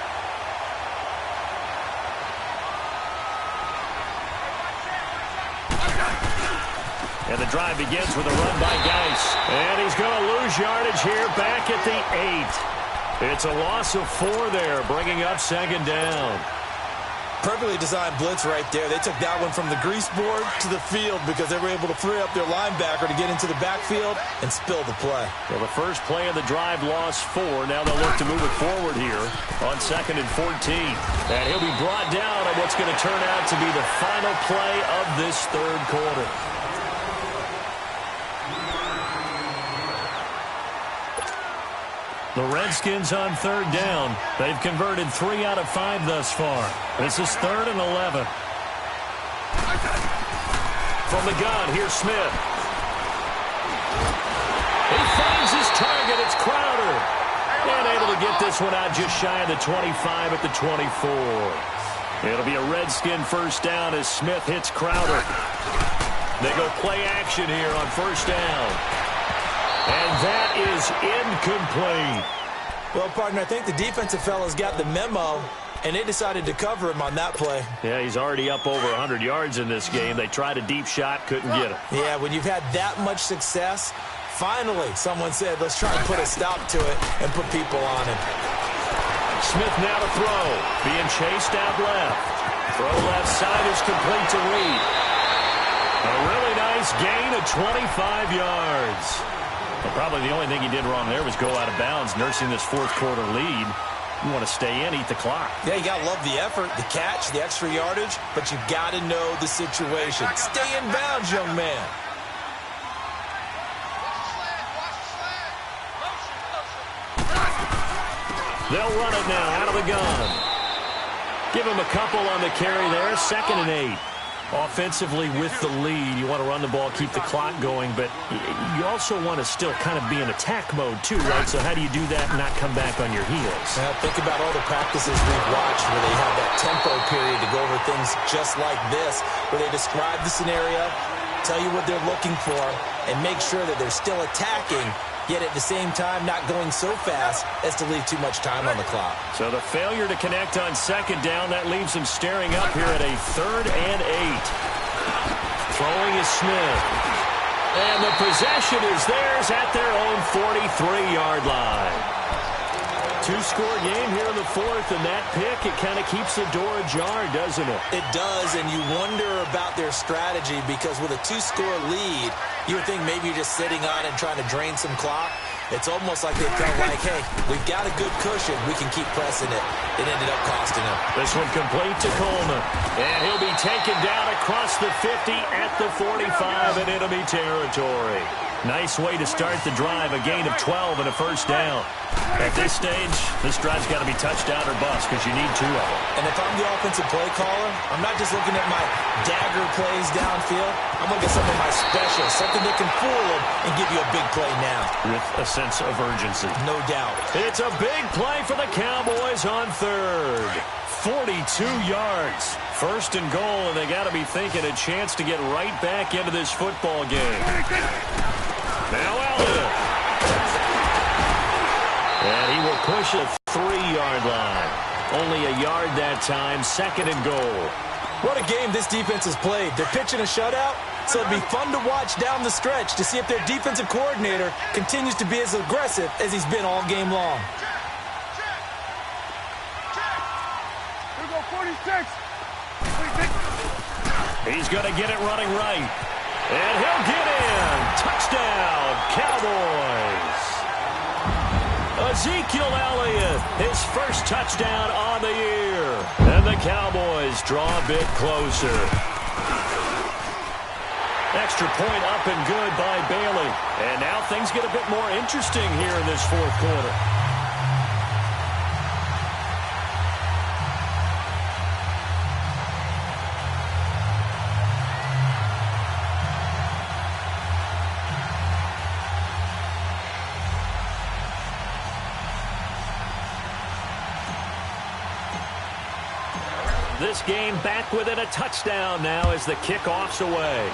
Speaker 1: And the drive begins with a run by Geis. And he's going to lose yardage here back at the 8. It's a loss of 4 there, bringing up 2nd down.
Speaker 2: Perfectly designed blitz right there. They took that one from the grease board to the field because they were able to free up their linebacker to get into the backfield and spill the play.
Speaker 1: Well, the first play of the drive lost 4. Now they'll look to move it forward here on 2nd and 14. And he'll be brought down on what's going to turn out to be the final play of this 3rd quarter. The Redskins on 3rd down. They've converted 3 out of 5 thus far. This is 3rd and 11. From the gun, here's Smith. He finds his target. It's Crowder. And able to get this one out just shy of the 25 at the 24. It'll be a Redskin 1st down as Smith hits Crowder. They go play action here on 1st down. And that is incomplete.
Speaker 2: Well, partner, I think the defensive fellas got the memo, and they decided to cover him on that play.
Speaker 1: Yeah, he's already up over 100 yards in this game. They tried a deep shot, couldn't get him.
Speaker 2: Yeah, when you've had that much success, finally someone said, let's try and put a stop to it and put people on him.
Speaker 1: Smith now to throw, being chased out left. Throw left side is complete to Reed. A really nice gain of 25 yards. Well, probably the only thing he did wrong there was go out of bounds, nursing this 4th quarter lead. You want to stay in, eat the clock.
Speaker 2: Yeah, you got to love the effort, the catch, the extra yardage, but you got to know the situation. Stay in bounds, young man.
Speaker 1: They'll run it now out of the gun. Give him a couple on the carry there, 2nd and 8. Offensively with the lead, you want to run the ball, keep the clock going, but you also want to still kind of be in attack mode too, right? So how do you do that and not come back on your heels?
Speaker 2: Well, think about all the practices we've watched where they have that tempo period to go over things just like this, where they describe the scenario, tell you what they're looking for, and make sure that they're still attacking, yet at the same time not going so fast as to leave too much time on the clock.
Speaker 1: So the failure to connect on 2nd down, that leaves them staring up here at a 3rd and 8. Throwing is Smith. And the possession is theirs at their own 43-yard line. 2-score game here in the 4th, and that pick, it kind of keeps the door ajar, doesn't it?
Speaker 2: It does, and you wonder about their strategy because with a 2-score lead, you would think maybe you're just sitting on it and trying to drain some clock. It's almost like they felt like, hey, we've got a good cushion. We can keep pressing it. It ended up costing them.
Speaker 1: This one complete to Coleman. And he'll be taken down across the 50 at the 45 in enemy territory. Nice way to start the drive, a gain of 12 and a first down. At this stage, this drive's got to be touchdown or bust because you need 2 of them.
Speaker 2: And if I'm the offensive play caller, I'm not just looking at my dagger plays downfield. I'm looking at some of my specials, something that can fool them and give you a big play now.
Speaker 1: With a sense of urgency.
Speaker 2: No doubt.
Speaker 1: It's a big play for the Cowboys on third. 42 yards. First and goal, and they got to be thinking a chance to get right back into this football game. Now Elliott. And he will push a 3-yard line. Only a yard that time, second and goal.
Speaker 2: What a game this defense has played. They're pitching a shutout, so it'll be fun to watch down the stretch to see if their defensive coordinator continues to be as aggressive as he's been all game long.
Speaker 3: Here we go, 46.
Speaker 1: He's going to get it running right. And he'll get in. Touchdown, Cowboys. Ezekiel Elliott, his first touchdown on the year. And the Cowboys draw a bit closer. Extra point up and good by Bailey. And now things get a bit more interesting here in this fourth quarter. This game back within a touchdown now as the kickoff's away.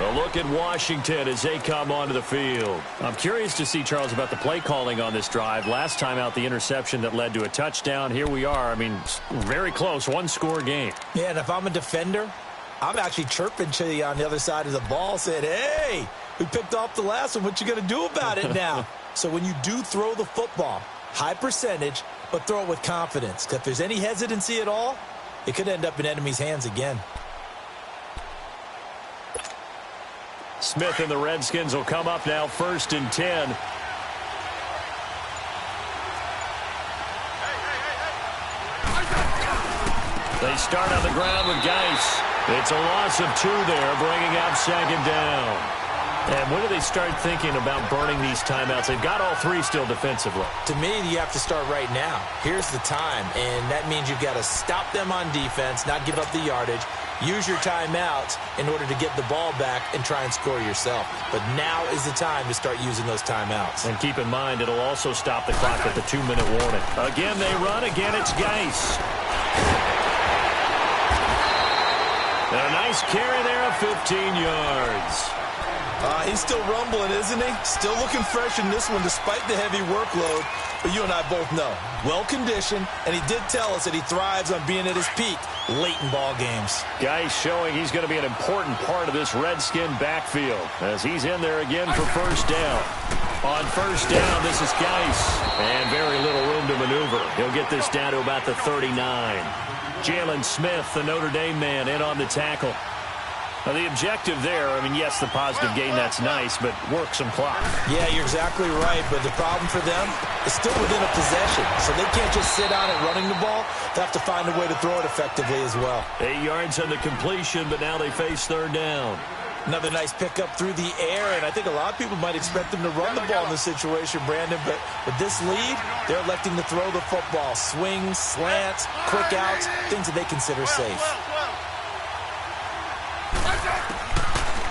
Speaker 1: A look at Washington as they come onto the field. I'm curious to see, Charles, about the play calling on this drive. Last time out, the interception that led to a touchdown. Here we are. I mean, very close, one-score game.
Speaker 2: Yeah, and if I'm a defender, I'm actually chirping to you on the other side of the ball, saying, hey, we picked off the last one. What you going to do about it now? So when you do throw the football, high percentage, but throw it with confidence. Because if there's any hesitancy at all, it could end up in enemy's hands again.
Speaker 1: Smith and the Redskins will come up now, 1st and 10. They start on the ground with Geis. It's a loss of 2 there, bringing up 2nd down. And when do they start thinking about burning these timeouts? They've got all 3 still defensively.
Speaker 2: To me, you have to start right now. Here's the time, and that means you've got to stop them on defense, not give up the yardage, use your timeouts in order to get the ball back and try and score yourself. But now is the time to start using those timeouts.
Speaker 1: And keep in mind, it'll also stop the clock at the 2-minute warning. Again, they run. Again, it's Geis. And a nice carry there of 15 yards.
Speaker 2: He's still rumbling, isn't he? Still looking fresh in this one despite the heavy workload. But you and I both know, well-conditioned, and he did tell us that he thrives on being at his peak late in ball games.
Speaker 1: Geis showing he's going to be an important part of this Redskin backfield as he's in there again for 1st down. On 1st down, this is Geis, and very little room to maneuver. He'll get this down to about the 39. Jalen Smith, the Notre Dame man, in on the tackle. Now, the objective there, I mean, yes, the positive gain, that's nice, but work some clock.
Speaker 2: Yeah, you're exactly right, but the problem for them is still within a possession, so they can't just sit on it running the ball. They have to find a way to throw it effectively as well. 8
Speaker 1: yards on the completion, but now they face 3rd down.
Speaker 2: Another nice pickup through the air, and I think a lot of people might expect them to run the ball in this situation, Brandon, but with this lead, they're electing to throw the football. Swings, slants, quick outs, things that they consider safe.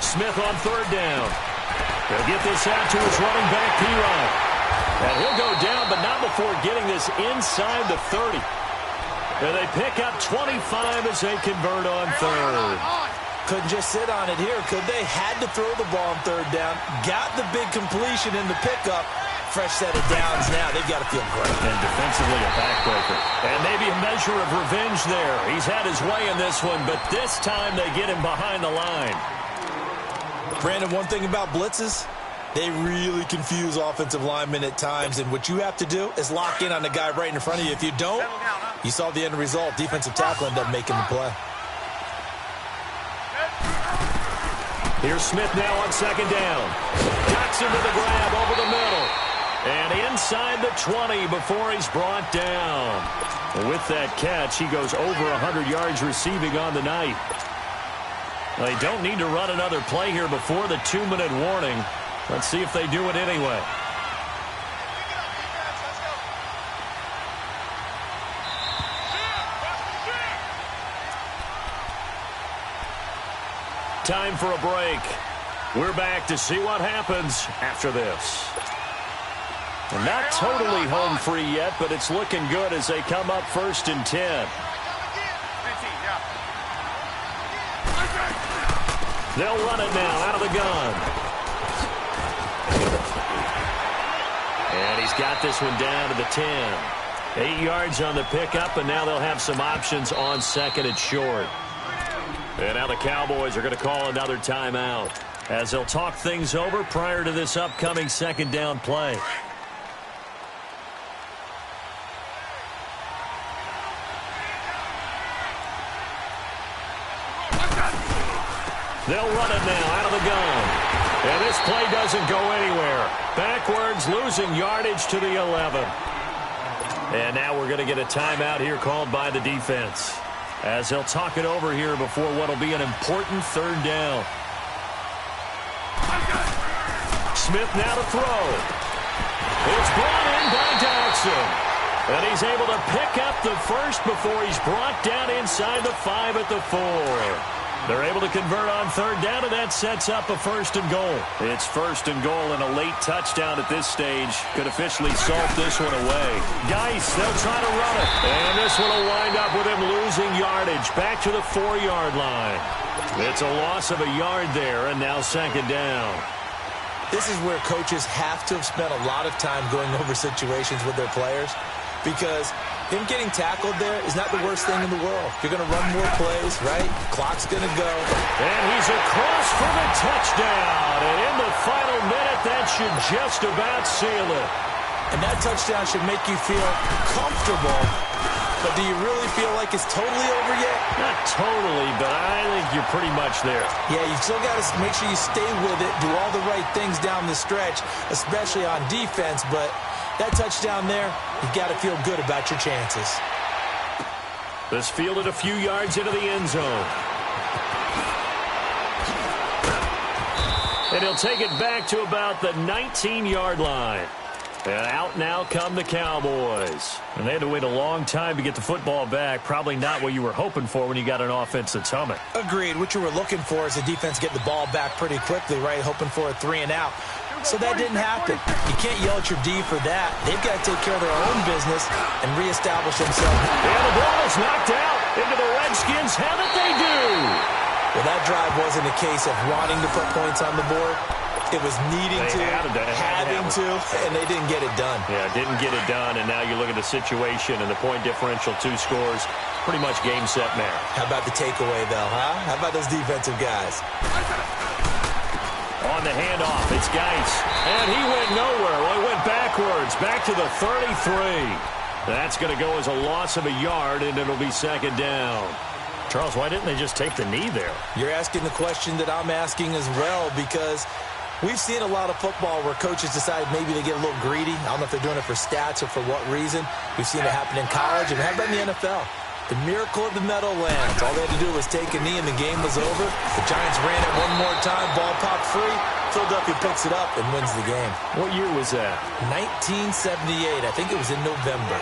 Speaker 1: Smith on 3rd down. He'll get this out to his running back, P-Rod. And he'll go down, but not before getting this inside the 30. And they pick up 25 as they convert on 3rd.
Speaker 2: Couldn't just sit on it here, could they? Had to throw the ball on 3rd down. Got the big completion in the pickup. Fresh set of downs now. They've got to feel great.
Speaker 1: And defensively a backbreaker. And maybe a measure of revenge there. He's had his way in this one, but this time they get him behind the line.
Speaker 2: Brandon, one thing about blitzes, they really confuse offensive linemen at times, and what you have to do is lock in on the guy right in front of you. If you don't, you saw the end result. Defensive tackle ended up making the play. Here's Smith now on 2nd down. Jackson to the grab over the middle. And inside
Speaker 1: inside the 20 before he's brought down. With that catch, he goes over 100 yards receiving on the night. They don't need to run another play here before the 2-minute warning. Let's see if they do it anyway. Time for a break. We're back to see what happens after this. And not totally home free yet, but it's looking good as they come up 1st and 10. They'll run it now out of the gun. And he's got this one down to the 10. 8 yards on the pickup, and now they'll have some options on 2nd and short. And now the Cowboys are going to call another timeout as they'll talk things over prior to this upcoming 2nd down play. They'll run it now out of the gun. And this play doesn't go anywhere. Backwards, losing yardage to the 11. And now we're going to get a timeout here called by the defense, as they'll talk it over here before what will be an important 3rd down. Smith now to throw. It's brought in by Jackson. And he's able to pick up the first before he's brought down inside the 5 at the 4. They're able to convert on 3rd down, and that sets up a 1st and goal. It's 1st and goal, and a late touchdown at this stage could officially salt this one away. Geis, they'll try to run it. And this one will wind up with him losing yardage back to the 4-yard line. It's a loss of a yard there, and now 2nd down.
Speaker 2: This is where coaches have to have spent a lot of time going over situations with their players, because him getting tackled there is not the worst thing in the world. You're going to run more plays, right? Clock's going to go.
Speaker 1: And he's across for the touchdown. And in the final minute, that should just about seal it.
Speaker 2: And that touchdown should make you feel comfortable. But do you really feel like it's totally over yet?
Speaker 1: Not totally, but I think you're pretty much there.
Speaker 2: Yeah, you still got to make sure you stay with it, do all the right things down the stretch, especially on defense. But that touchdown there, you got to feel good about your chances.
Speaker 1: This fielded a few yards into the end zone. And he'll take it back to about the 19-yard line. And out now come the Cowboys. And they had to wait a long time to get the football back. Probably not what you were hoping for when you got an offense that's humming.
Speaker 2: Agreed. What you were looking for is the defense get the ball back pretty quickly, right? Hoping for a 3-and-out. So that didn't happen. You can't yell at your D for that. They've got to take care of their own business and reestablish themselves.
Speaker 1: And the ball is knocked out into the Redskins. How did they do?
Speaker 2: Well, that drive wasn't a case of wanting to put points on the board. It was needing to, having to, and they didn't get it done.
Speaker 1: Yeah, didn't get it done, and now you look at the situation and the point differential, 2 scores, pretty much game, set, match.
Speaker 2: How about the takeaway, though, huh? How about those defensive guys?
Speaker 1: On the handoff, it's Geis, and he went nowhere. Well, he went backwards, back to the 33. That's going to go as a loss of a yard, and it'll be 2nd down. Charles, why didn't they just take the knee there?
Speaker 2: You're asking the question that I'm asking as well, because we've seen a lot of football where coaches decide maybe they get a little greedy. I don't know if they're doing it for stats or for what reason. We've seen it happen in college, and how about in the NFL? The miracle of the Meadowlands. All they had to do was take a knee, and the game was over. The Giants ran it one more time. Ball popped free. Philadelphia picks it up and wins the game.
Speaker 1: What year was that?
Speaker 2: 1978. I think it was in November.